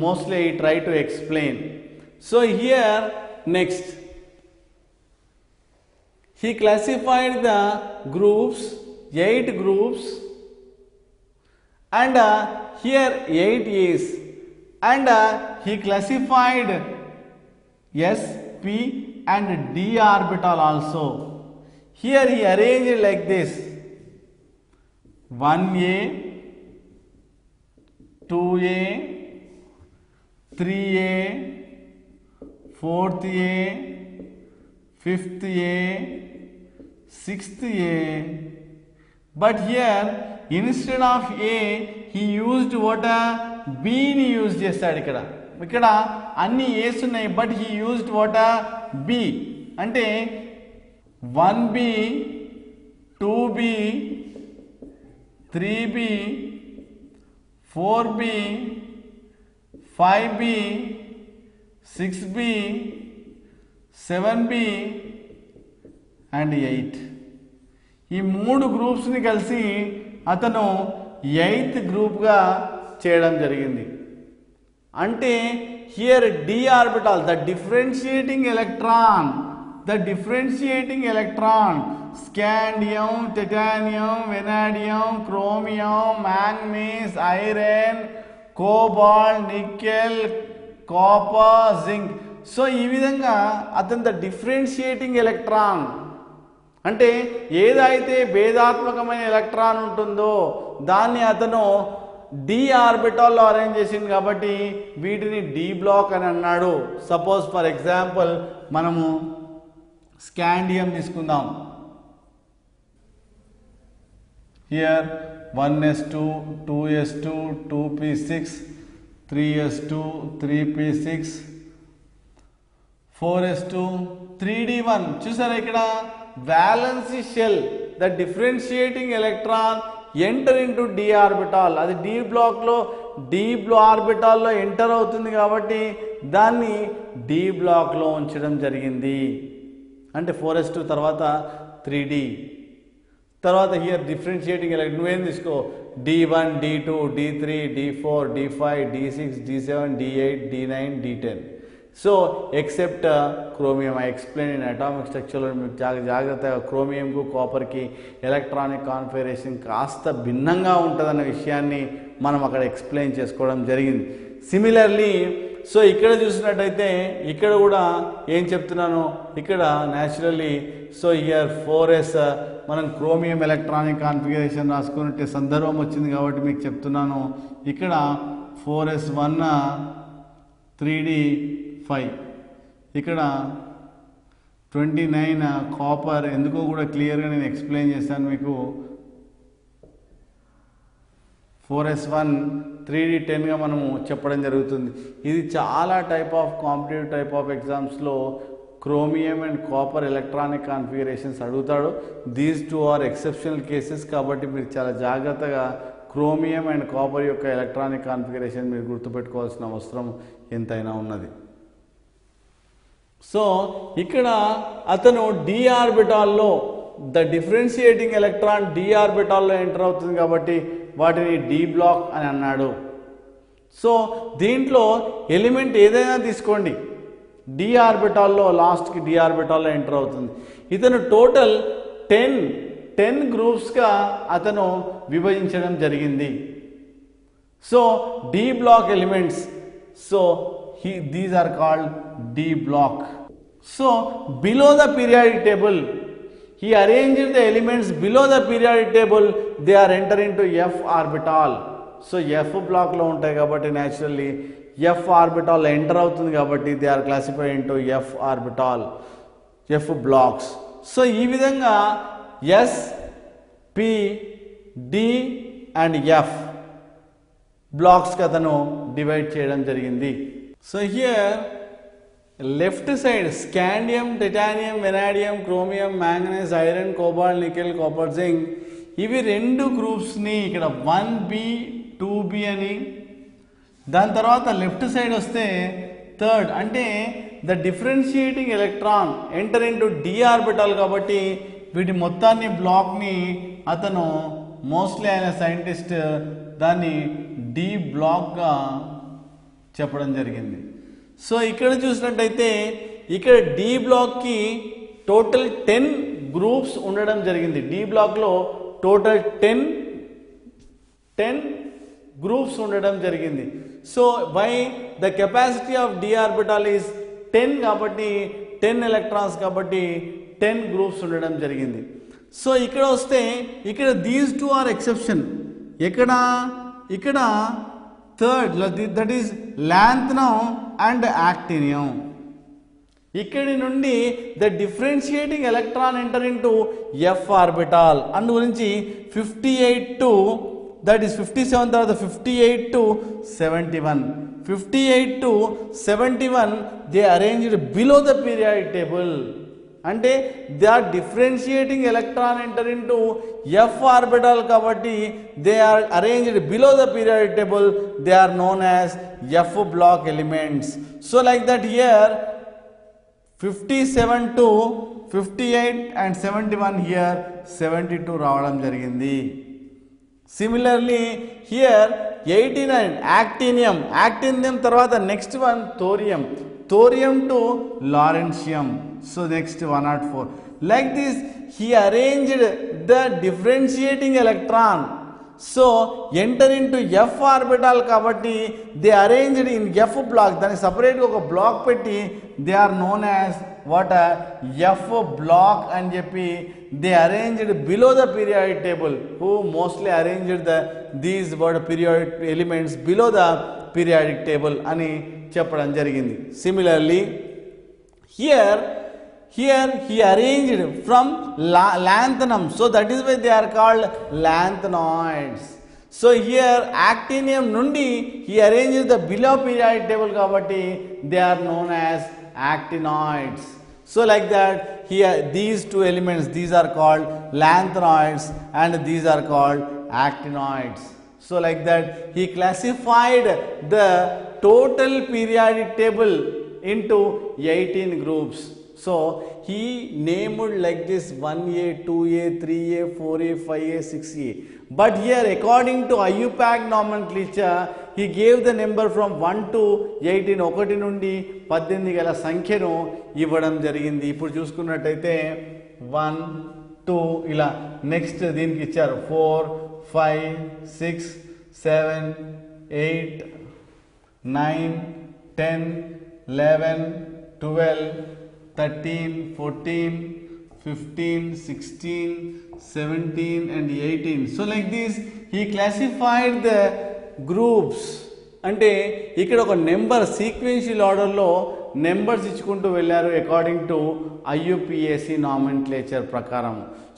mostly try to explain. So here next he classified the groups, 8 groups, and here 8 A's, and he classified S, P and D orbital also. Here he arranged like this: 1A, 2A, 3A, 4th A, 5th A, 6th A. But here instead of A he used what B ని use చేస్తాడు. ఇక్కడ అన్ని A's ఉన్నాయి but he used what B. అంటే 1B, 2B, 3B, 4B, 5B, 6B, 7B and 8. ఈ 3 గ్రూప్స్ని కలిసి అతను 8th గ్రూప్గా చేయడం జరిగింది. అంటే here D orbital, the differentiating electron scandium, titanium, vanadium, chromium, manganese, iron, cobalt, nickel, copper, zinc. So ఈ విధంగా అతను ద డిఫరెన్షియేటింగ్ ఎలక్ట్రాన్ అంటే ఏదైతే భేదాత్మకమైన ఎలక్ట్రాన్ ఉంటుందో దాన్ని అతను డి ఆర్బిటాల్లో అరేంజ్ చేసింది కాబట్టి వీటిని డి బ్లాక్ అని అన్నాడు. సపోజ్ ఫర్ ఎగ్జాంపుల్ మనము స్కాండియం తీసుకుందాం. Here 1s2 2s2 2p6 3s2 3p6 4s2 3d1. చూసారా ఇక్కడ valency shell, the differentiating electron enter into D orbital. అది డి బ్లాక్లో ఆర్బిటాల్లో ఎంటర్ అవుతుంది కాబట్టి దాన్ని డి బ్లాక్లో ఉంచడం జరిగింది. అంటే 4s2 తర్వాత 3d తర్వాత హియర్ డిఫరెన్షియేటింగ్ ఎలక్ట్రాన్ నువ్వేం తీసుకో d1 d2 d3 d4 d5 d6 d7 d8 d9 d10. So except chromium, I explain in atomic స్ట్రక్చర్లో మీకు జాగ్రత్తగా క్రోమియంకు కాపర్కి ఎలక్ట్రానిక్ కాన్ఫిగరేషన్ కాస్త భిన్నంగా ఉంటుందన్న విషయాన్ని మనం అక్కడ ఎక్స్ప్లెయిన్ చేసుకోవడం జరిగింది. సిమిలర్లీ సో ఇక్కడ చూసినట్టయితే ఇక్కడ కూడా ఏం చెప్తున్నాను, ఇక్కడ న్యాచురల్లీ సో హియర్ 4s మనం క్రోమియం ఎలక్ట్రానిక్ కాన్ఫిగరేషన్ రాసుకునే సందర్భం వచ్చింది కాబట్టి మీకు చెప్తున్నాను. ఇక్కడ 4s1 3d5, ఇక్కడ 29 కాపర్, ఎందుకో కూడా క్లియర్గా నేను ఎక్స్ప్లెయిన్ చేశాను మీకు. 4s1 3d10గా మనము చెప్పడం జరుగుతుంది. ఇది చాలా type of competitive type of ఎగ్జామ్స్లో chromium and copper electronic configurations అడుగుతాడు. These two are exceptional cases కాబట్టి మీరు చాలా జాగ్రత్తగా క్రోమియం అండ్ కాపర్ యొక్క ఎలక్ట్రానిక్ కాన్ఫిగరేషన్ మీరు గుర్తుపెట్టుకోవాల్సిన అవసరం ఎంతైనా ఉన్నది. సో ఇక్కడ అతను డి ఆర్బిటాల్లో ద డిఫరెన్షియేటింగ్ ఎలక్ట్రాన్ డి ఆర్బిటాల్లో ఎంటర్ అవుతుంది కాబట్టి వాటిని డి బ్లాక్ అని అన్నాడు. సో దీంట్లో ఎలిమెంట్ ఏదైనా తీసుకోండి, డి ఆర్బిటాల్లో లాస్ట్కి డి ఆర్బిటాల్లో ఎంటర్ అవుతుంది. ఇతను టోటల్ 10 గ్రూప్స్గా అతను విభజించడం జరిగింది. So D block elements, so these are called D block. So below the periodic table he arranged the elements below the periodic table, they are enter into f orbital. So f block లో ఉంటాయి కాబట్టి naturally f orbital enter అవుతుంది కాబట్టి they are classified into f orbital, f blocks. So ఈ విధంగా s, p, d and f blocks కి అతను divide చేయడం జరిగింది. So here left side scandium, titanium, vanadium, chromium, manganese, iron, cobalt, nickel, copper, zinc, ఇవి 2 గ్రూప్స్ని ఇక్కడ 1b 2b అని, దాని తర్వాత లెఫ్ట్ సైడ్ వస్తే థర్డ్ అంటే the differentiating electron enter into D orbital కాబట్టి వీటి మొత్తాన్ని బ్లాక్ని అతను మోస్ట్లీ ఆయన సైంటిస్ట్ దాన్ని డి బ్లాక్గా చెప్పడం జరిగింది. సో ఇక్కడ చూసినట్టయితే ఇక్కడ డి బ్లాక్కి టోటల్ 10 గ్రూప్స్ ఉండడం జరిగింది. డి బ్లాక్లో టోటల్ 10 గ్రూప్స్ ఉండడం జరిగింది. So by the capacity of d orbital is 10 కాబట్టి 10 ఎలక్ట్రాన్స్ కాబట్టి 10 గ్రూప్స్ ఉండడం జరిగింది. సో ఇక్కడ వస్తే ఇక్కడ దీస్ టూ ఆర్ ఎక్సెప్షన్. ఇక్కడ థర్డ్ దట్ ఈస్ లాంథనమ్ అండ్ యాక్టినియం. ఇక్కడి నుండి the differentiating electron enter into F orbital అందు గురించి 58 to దట్ ఈస్ 57 తర్వాత 58 to 71. 58 to 71 they arranged below the periodic table. అంటే they are differentiating electron enter into F orbital కాబట్టి they are arranged below the periodic table. They are known as F block elements. So like that here 57 to 58 and 71 here 72 రావడం జరిగింది. Similarly here 89 actinium తర్వాత next one thorium to lawrencium. So next 104. Like this he arranged the differentiating electron. So enter into F orbital kabatti they arranged in F block. Then separate oka block petti they are known as what a F block and చెప్పి they arranged below the periodic table. Who mostly arranged these periodic elements below the periodic table అని చెప్పడం జరిగింది. Similarly here he arranged from lanthanum, so that is why they are called lanthanoids. So here actinium nundi he arranged the below periodic table kabatti they are known as actinoids. So like that here these two elements, these are called lanthanoids and these are called actinoids. So like that he classified the total periodic table into 18 groups. So he named like this 1A, 2A, 3A, 4A, 5A, 6A. But here according to IUPAC nomenclature, he gave the number from 1 to 18, 1 నుండి 18 గల సంఖ్యను ఇవ్వడం జరిగింది. ఇప్పుడు చూసుకున్నట్టయితే 1, 2 ఇలా next దీనికి ఇచ్చారు 4, 5, 6, 7, 8, 9, 10, 11, 12, 13, 14, 15, 16, 17 and 18. So like this he classified the groups. అంటే ఇక్కడ ఒక నెంబర్ సీక్వెన్షియల్ ఆర్డర్లో నెంబర్స్ ఇచ్చుకుంటూ వెళ్ళారు అకార్డింగ్ టు ఐయుపిఏసి నామెన్క్లేచర్ ప్రకారం.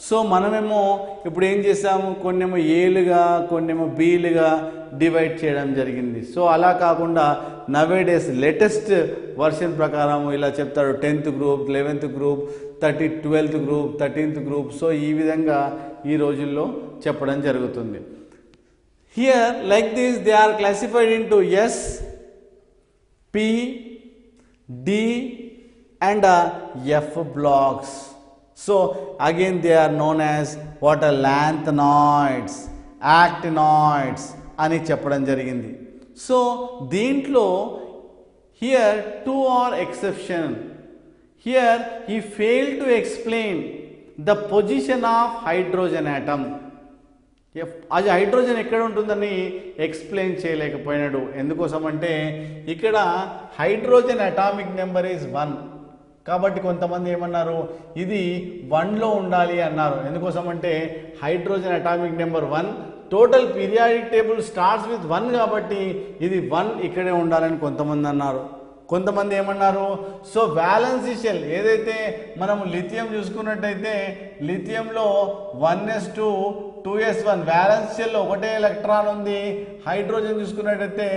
సో మనమేమో ఇప్పుడు ఏం చేసాము, కొన్నేమో ఏలుగా కొన్నేమో బీలుగా డివైడ్ చేయడం జరిగింది. సో అలా కాకుండా నవేడేస్ లేటెస్ట్ వర్షన్ ప్రకారం ఇలా చెప్తారు 10th group, 11th group, 12th group, 13th group. So ఈ విధంగా ఈ రోజుల్లో చెప్పడం జరుగుతుంది. Here like this they are classified into S, P, D and F blocks. So again they are known as what are lanthanoids, actinoids అని చెప్పడం జరిగింది. So దీంట్లో here two are exception. Here he failed to explain the position of hydrogen atom. అది hydrogen ఎక్కడ ఉంటుందని explain చేయలేకపోయినాడు. ఎందుకోసం అంటే ఇక్కడ హైడ్రోజన్ అటామిక్ నెంబర్ ఈజ్ 1. కాబట్టి కొంతమంది ఏమన్నారు, ఇది 1లో ఉండాలి అన్నారు. ఎందుకోసం అంటే hydrogen atomic number 1, total periodic table starts with 1 కాబట్టి ఇది 1 ఇక్కడే ఉండాలని కొంతమంది అన్నారు. కొంతమంది ఏమన్నారు, సో వ్యాలెన్సీ షెల్ ఏదైతే మనము లిథియం చూసుకున్నట్టయితే లిథియంలో 1s2 2s1 వ్యాలెన్స్ షెల్లో ఒకటే ఎలక్ట్రాన్ ఉంది. హైడ్రోజన్ చూసుకున్నట్టయితే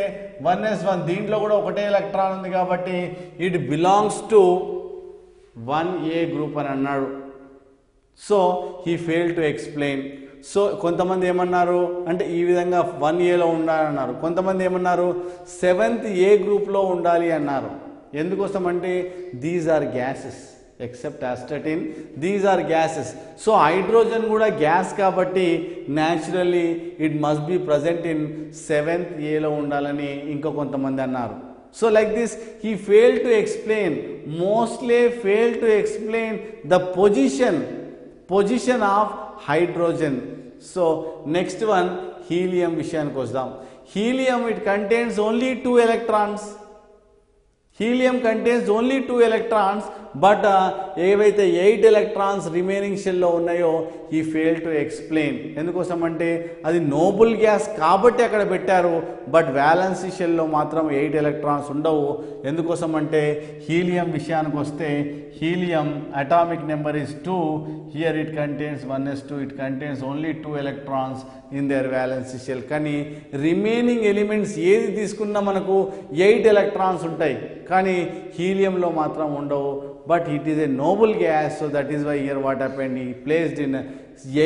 1s1 దీంట్లో కూడా ఒకటే ఎలక్ట్రాన్ ఉంది కాబట్టి it belongs to 1A group అని అన్నాడు. So he fail to explain. So కొంతమంది ఏమన్నారు అంటే ఈ విధంగా 1Aలో ఉండాలన్నారు. కొంతమంది ఏమన్నారు 7th A గ్రూప్లో ఉండాలి అన్నారు. ఎందుకోసం అంటే these are gases except astatine, these are gases. So hydrogen కూడా గ్యాస్ కాబట్టి naturally it must be present in 7th Aలో ఉండాలని ఇంకో కొంతమంది అన్నారు. So like this he fail to explain, mostly fail to explain the position of hydrogen. So next one helium విషయానికి వద్దాం. Helium it contains only 2 electrons. Helium contains only 2 electrons. But ఏవైతే 8 electrons remaining షెల్లో ఉన్నాయో ఈ fail to explain. ఎందుకోసం అంటే అది Nobel gas కాబట్టి అక్కడ పెట్టారు. బట్ వ్యాలెన్సీ షెల్లో మాత్రం 8 ఎలక్ట్రాన్స్ ఉండవు. ఎందుకోసం అంటే హీలియం విషయానికి వస్తే helium atomic number is 2. Here it contains 1s2, it contains only 2 electrons in their valency shell. కానీ రిమైనింగ్ ఎలిమెంట్స్ ఏది తీసుకున్నా మనకు 8 ఎలక్ట్రాన్స్ ఉంటాయి, కానీ హీలియంలో మాత్రం ఉండవు. But it is a noble gas, so that is why here what happened, he placed in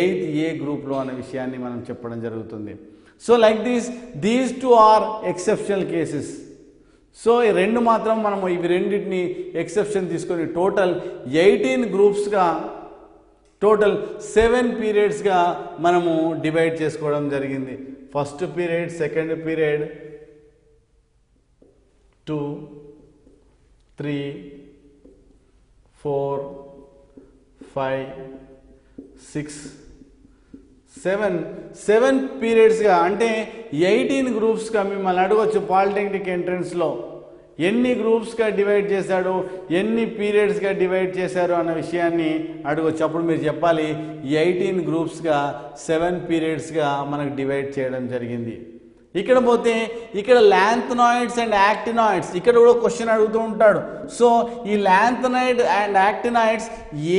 8th A group లో అనే విషయాన్ని మనం చెప్పడం జరుగుతుంది. So like these two are exceptional cases. So ఈ రెండు మాత్రం మనం ఇవి రెండింటిని ఎక్సెప్షన్ తీసుకొని టోటల్ 18 గ్రూప్స్గా టోటల్ 7 పీరియడ్స్గా మనము డివైడ్ చేసుకోవడం జరిగింది. ఫస్ట్ పీరియడ్, సెకండ్ పీరియడ్, 2, 3, 4, 5, 6, 7 పీరియడ్స్గా అంటే 18 గ్రూప్స్గా మిమ్మల్ని అడగవచ్చు పాలిటెక్నిక్ ఎంట్రన్స్లో ఎన్ని గ్రూప్స్గా డివైడ్ చేశాడు, ఎన్ని పీరియడ్స్గా డివైడ్ చేశారు అన్న విషయాన్ని అడగవచ్చు. అప్పుడు మీరు చెప్పాలి 18 గ్రూప్స్గా 7 పీరియడ్స్గా మనకు డివైడ్ చేయడం జరిగింది. ఇక్కడ పోతే ఇక్కడ లాంథనాయిడ్స్ అండ్ యాక్టినాయిడ్స్ ఇక్కడ కూడా క్వశ్చన్ అడుగుతూ ఉంటాడు. సో ఈ లాంథనాయిడ్ అండ్ యాక్టినాయిడ్స్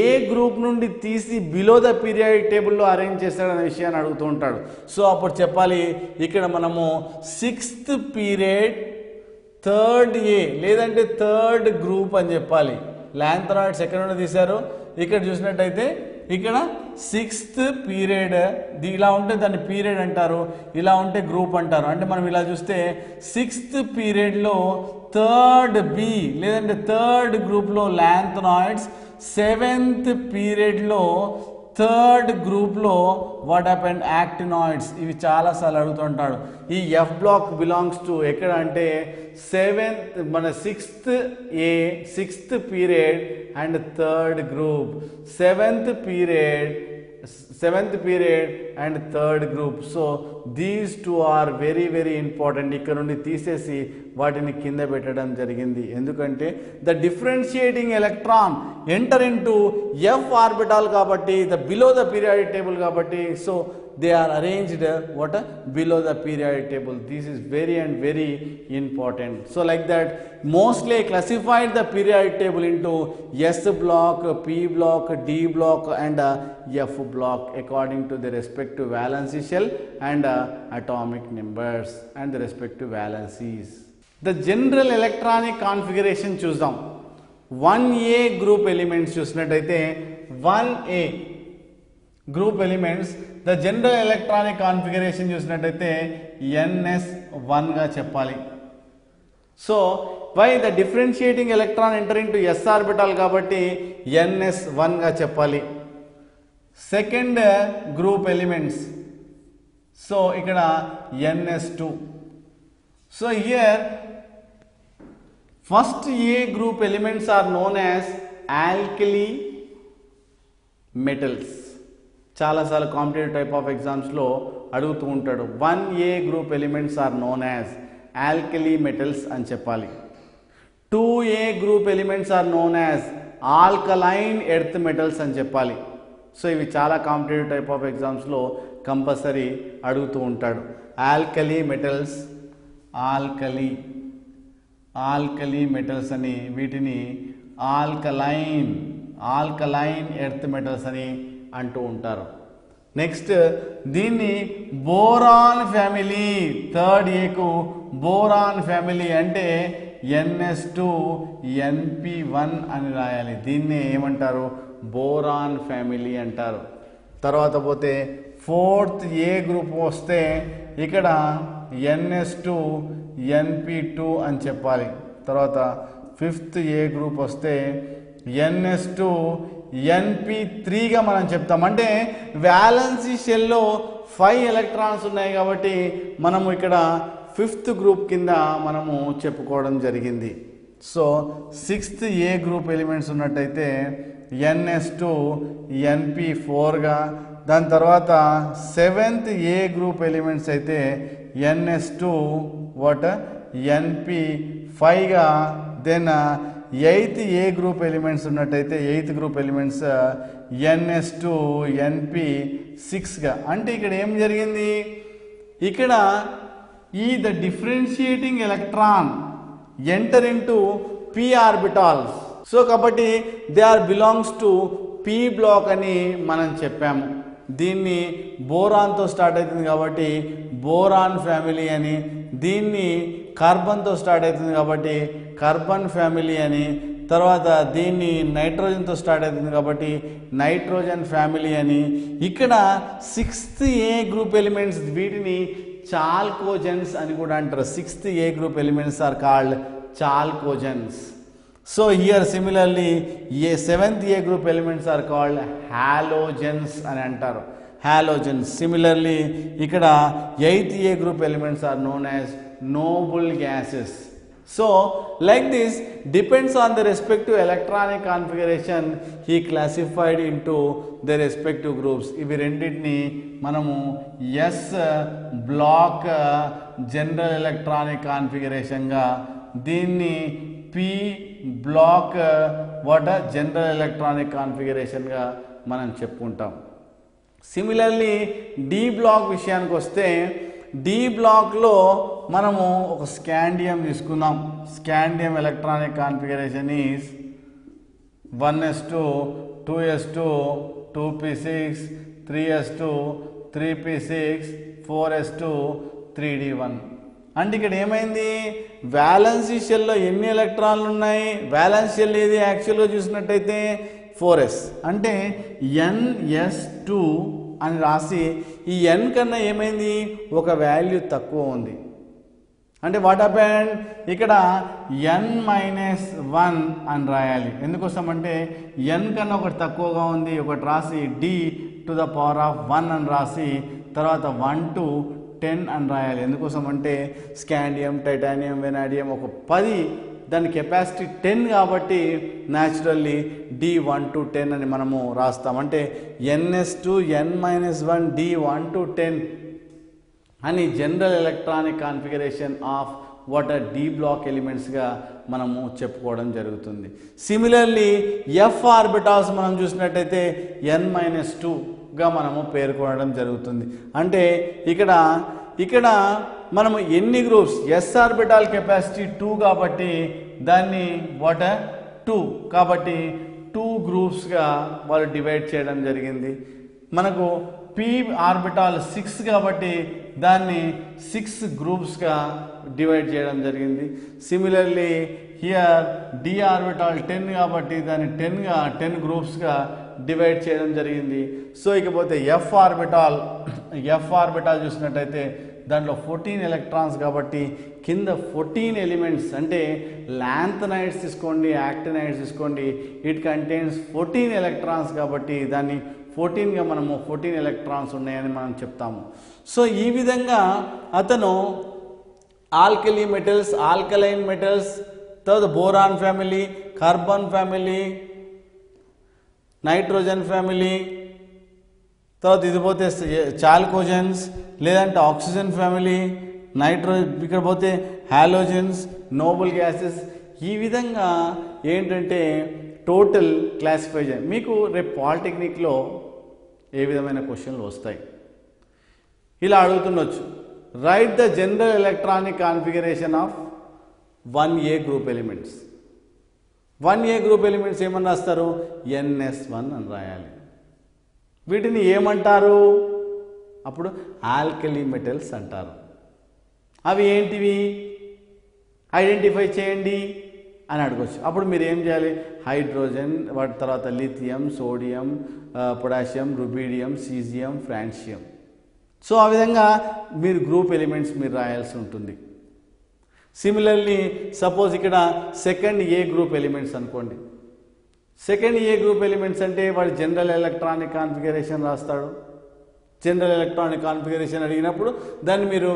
ఏ గ్రూప్ నుండి తీసి బిలో ద పీరియాడిక్ టేబుల్లో అరేంజ్ చేస్తాడనే విషయాన్ని అడుగుతూ ఉంటాడు. సో అప్పుడు చెప్పాలి ఇక్కడ మనము 6th పీరియడ్ 3rd A లేదంటే 3rd గ్రూప్ అని చెప్పాలి. లాంథనాయిడ్స్ ఎక్కడ నుండి తీశారు, ఇక్కడ చూసినట్టయితే ఇక్కడ 6th పీరియడ్, ఇలా ఉంటే దాన్ని పీరియడ్ అంటారు, ఇలా ఉంటే గ్రూప్ అంటారు. అంటే మనం ఇలా చూస్తే 6th పీరియడ్లో 3rd బి లేదంటే 3rd గ్రూప్లో లాంథనాయిడ్స్, 7th పీరియడ్లో 3rd గ్రూప్లో వాట్ హ్యాపెండ్ యాక్టినాయిడ్స్. ఇవి చాలాసార్లు అడుగుతుంటాడు. ఈ ఎఫ్ బ్లాక్ బిలాంగ్స్ టు ఎక్కడ అంటే 6th period and 3rd group, 7th period and 3rd group. So these two are very very important. ఇక్కడ నుండి తీసేసి వాటిని కింద పెట్టడం జరిగింది. ఎందుకంటే the differentiating electron enter into F orbital కాబట్టి, the below the periodic table కాబట్టి, so they are arranged what below the periodic table. This is very and very important. So like that, mostly I classified the periodic table into S block, P block, D block and F block according to the respective valency shell and atomic numbers and the respective valencies. The general electronic configuration చూద్దాం. 1A group elements చూసినట్టయితే 1A group elements, the general electronic configuration చూసినట్టయితే NS1 గా చెప్పాలి. So why the differentiating electron enter into S orbital కాబట్టి NS1 గా చెప్పాలి. Second group elements, so ఇక్కడ NS2. So here first A group elements are known as alkali metals. చాలాసార్లు competitive type of ఎగ్జామ్స్లో అడుగుతూ ఉంటాడు. 1A group elements are known as alkali metals అని చెప్పాలి. 2A group elements are known as alkaline earth metals అని చెప్పాలి. So ఇవి చాలా కాంపిటేటివ్ టైప్ ఆఫ్ ఎగ్జామ్స్లో కంపల్సరీ అడుగుతూ ఉంటాడు. ఆల్కలీ మెటల్స్, ఆల్కలీ మెటల్స్ అని, వీటిని ఆల్కలైన్ ఎర్త్ మెటల్స్ అని అంటూ ఉంటారు. నెక్స్ట్ దీన్ని బోరాన్ ఫ్యామిలీ, 3rd Aకు బోరాన్ ఫ్యామిలీ అంటే NS2 NP1 అని రాయాలి. దీన్ని ఏమంటారు? బోరాన్ ఫ్యామిలీ అంటారు. తర్వాత పోతే 4th A గ్రూప్ వస్తే ఇక్కడ NS2 NP2 అని చెప్పాలి. తర్వాత 5th A గ్రూప్ వస్తే NS2 NP3గా మనం చెప్తాం. అంటే వ్యాలెన్సీ షెల్లో 5 ఎలక్ట్రాన్స్ ఉన్నాయి కాబట్టి మనము ఇక్కడ 5th గ్రూప్ కింద మనము చెప్పుకోవడం జరిగింది. So 6th A group elements ఉన్నట్టయితే NS2 NP4గా, దాని తర్వాత 7th A గ్రూప్ ఎలిమెంట్స్ అయితే NS2 NP5గా, then 8th A group elements ఉన్నట్టయితే 8th గ్రూప్ ఎలిమెంట్స్ NS2 NP6గా. అంటే ఇక్కడ ఏం జరిగింది? ఇక్కడ the differentiating electron enter into P orbitals. So కాబట్టి they are belongs to P block అని మనం చెప్పాము. దీన్ని బోరాన్తో స్టార్ట్ అవుతుంది కాబట్టి బోరాన్ ఫ్యామిలీ అని, దీన్ని కార్బన్తో స్టార్ట్ అవుతుంది కాబట్టి కార్బన్ ఫ్యామిలీ అని, తర్వాత దీన్ని నైట్రోజన్తో స్టార్ట్ అవుతుంది కాబట్టి నైట్రోజన్ ఫ్యామిలీ అని. ఇక్కడ 6th A గ్రూప్ ఎలిమెంట్స్, వీటిని చాల్కోజన్స్ అని కూడా అంటారు. 6th A group elements are called chalcogens. So here similarly 7th A group elements are called halogens అని అంటారు. హాలోజన్స్. సిమిలర్లీ ఇక్కడ 8th A group elements are known as noble gases. So like this, depends on the respective electronic configuration, he classified into the respective groups. ఇవి రెండింటిని మనము S black general electronic కాన్ఫిగరేషన్గా, దీన్ని P black general electronic కాన్ఫిగరేషన్గా మనం చెప్పుకుంటాం. Similarly D black విషయానికి వస్తే D బ్లాక్లో మనము ఒక స్కాండియం తీసుకుందాం. Scandium electronic configuration is 1s2 2s2 2p6 3s2 3p6 4s2 3d1. అంటే ఇక్కడ ఏమైంది? వ్యాలెన్సీ షెల్లో ఎన్ని ఎలక్ట్రాన్లు ఉన్నాయి? వ్యాలెన్స్ షెల్ ఏది యాక్చువల్గా చూసినట్టయితే 4s అంటే ns2 అని రాసి ఈ n కన్నా ఏమైంది ఒక వాల్యూ తక్కువ ఉంది అంటే వాట్ హ్యాపెండ్ ఇక్కడ n-1 అని రాయాలి. ఎందుకోసం అంటే n కన్నా ఒకటి తక్కువగా ఉంది ఒకటి రాసి d⁻1 అని రాసి తర్వాత 1 to 10 అని రాయాలి. ఎందుకోసం అంటే స్కాండియం టైటానియం వెనాడియం ఒక 10 దాని కెపాసిటీ 10 కాబట్టి న్యాచురల్లీ d1 to 10 అని మనము రాస్తాం. అంటే ns2 n-1 d1 to 10 అని general electronic configuration of what are D block ఎలిమెంట్స్గా మనము చెప్పుకోవడం జరుగుతుంది. సిమిలర్లీ ఎఫ్ ఆర్బిటాల్స్ మనం చూసినట్టయితే n-2గా మనము పేర్కొనడం జరుగుతుంది. అంటే ఇక్కడ మనము ఎన్ని గ్రూప్స్ ఎస్ ఆర్బిటాల్ కెపాసిటీ 2 కాబట్టి దాన్ని వాట్ 2 కాబట్టి 2 గ్రూప్స్గా వాళ్ళు డివైడ్ చేయడం జరిగింది. మనకు p ఆర్బిటాల్ 6 కాబట్టి దాన్ని 6 గ్రూప్స్గా డివైడ్ చేయడం జరిగింది. సిమిలర్లీ హియర్ d ఆర్బిటాల్ 10 కాబట్టి దాన్ని 10 గ్రూప్స్గా డివైడ్ చేయడం జరిగింది. సో ఇకపోతే ఎఫ్ ఆర్బిటాల్ చూసినట్టయితే దాంట్లో 14 ఎలక్ట్రాన్స్ కాబట్టి కింద 14 ఎలిమెంట్స్ అంటే లాంథనైడ్స్ తీసుకోండి యాక్టినైడ్స్ తీసుకోండి ఇట్ కంటైన్స్ 14 ఎలక్ట్రాన్స్ కాబట్టి దాన్ని 14గా మనము 14 ఎలక్ట్రాన్స్ ఉన్నాయని మనం చెప్తాము. సో ఈ విధంగా అతను ఆల్కలీ మెటల్స్ ఆల్కలైన్ మెటల్స్ తర్వాత boron family carbon family nitrogen family తర్వాత ఇది పోతే చాల్కోజన్స్ లేదంటే ఆక్సిజన్ ఫ్యామిలీ ఇక్కడ పోతే హాలోజన్స్ నోబుల్ గ్యాసెస్ ఈ విధంగా ఏంటంటే టోటల్ క్లాసిఫై చేయాలి. మీకు రేపు పాలిటెక్నిక్లో ఏ విధమైన క్వశ్చన్లు వస్తాయి ఇలా అడుగుతుండొచ్చు. Write the general electronic configuration of 1A group elements. 1A group elements ఏమని రాస్తారు ns1 అని రాయాలి. వీటిని ఏమంటారు అప్పుడు ఆల్కలీ మెటల్స్ అంటారు. అవి ఏంటివి ఐడెంటిఫై చేయండి అని అడగవచ్చు. అప్పుడు మీరు ఏం చేయాలి హైడ్రోజన్ వాటి తర్వాత lithium sodium potassium rubidium caesium francium. So ఆ విధంగా మీరు గ్రూప్ ఎలిమెంట్స్ మీరు రాయాల్సి ఉంటుంది. సిమిలర్లీ సపోజ్ ఇక్కడ సెకండ్ ఏ గ్రూప్ ఎలిమెంట్స్ అనుకోండి. సెకండ్ ఏ గ్రూప్ ఎలిమెంట్స్ అంటే వాడు జనరల్ ఎలక్ట్రానిక్ కాన్ఫిగరేషన్ రాస్తాడు. జనరల్ ఎలక్ట్రానిక్ కాన్ఫిగరేషన్ అడిగినప్పుడు దాన్ని మీరు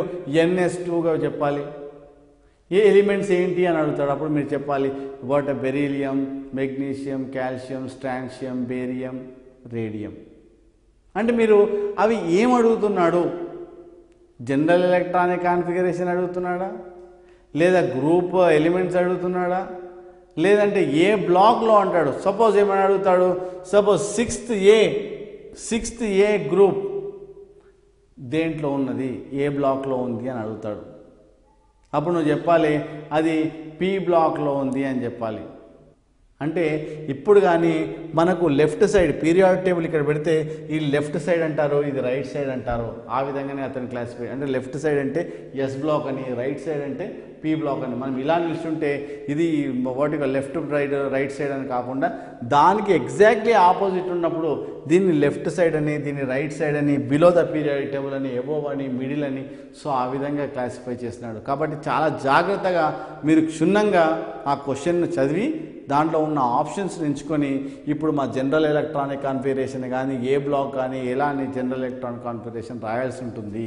ns2గా చెప్పాలి. ఏ ఎలిమెంట్స్ ఏంటి అని అడుగుతాడు అప్పుడు మీరు చెప్పాలి what beryllium magnesium calcium strontium barium radium. అంటే మీరు అవి ఏం అడుగుతున్నాడు జనరల్ ఎలక్ట్రానిక్ కాన్ఫిగరేషన్ అడుగుతున్నాడా లేదా గ్రూప్ ఎలిమెంట్స్ అడుగుతున్నాడా లేదంటే ఏ బ్లాక్లో అంటాడు. సపోజ్ ఏమని అడుగుతాడు సపోజ్ సిక్స్త్ ఏ గ్రూప్ దేంట్లో ఉన్నది ఏ బ్లాక్లో ఉంది అని అడుగుతాడు. అప్పుడు నువ్వు చెప్పాలి అది పి బ్లాక్లో ఉంది అని చెప్పాలి. అంటే ఇప్పుడు కానీ మనకు లెఫ్ట్ సైడ్ పీరియాడిక్ టేబుల్ ఇక్కడ పెడితే ఈ లెఫ్ట్ సైడ్ అంటారు ఇది రైట్ సైడ్ అంటారు. ఆ విధంగానే అతను క్లాసిఫై అంటే లెఫ్ట్ సైడ్ అంటే ఎస్ బ్లాక్ అని రైట్ సైడ్ అంటే పి బ్లాక్ అని మనం ఇలా నిల్చుంటే ఇది వాటికి లెఫ్ట్ రైట్ సైడ్ అని కాకుండా దానికి ఎగ్జాక్ట్లీ ఆపోజిట్ ఉన్నప్పుడు దీన్ని లెఫ్ట్ సైడ్ అని దీన్ని రైట్ సైడ్ అని బిలో ద పీరియాడిక్ టేబుల్ అని అబోవ్ అని మిడిల్ అని సో ఆ విధంగా క్లాసిఫై చేస్తున్నాడు. కాబట్టి చాలా జాగ్రత్తగా మీరు క్షుణ్ణంగా ఆ క్వశ్చన్ను చదివి దాంట్లో ఉన్న ఆప్షన్స్ ఎంచుకొని ఇప్పుడు మా జనరల్ ఎలక్ట్రానిక్ కాన్ఫిగరేషన్ కానీ ఏ బ్లాక్ కానీ ఎలా అని జనరల్ ఎలక్ట్రానిక్ కాన్ఫిగరేషన్ రాయాల్సి ఉంటుంది.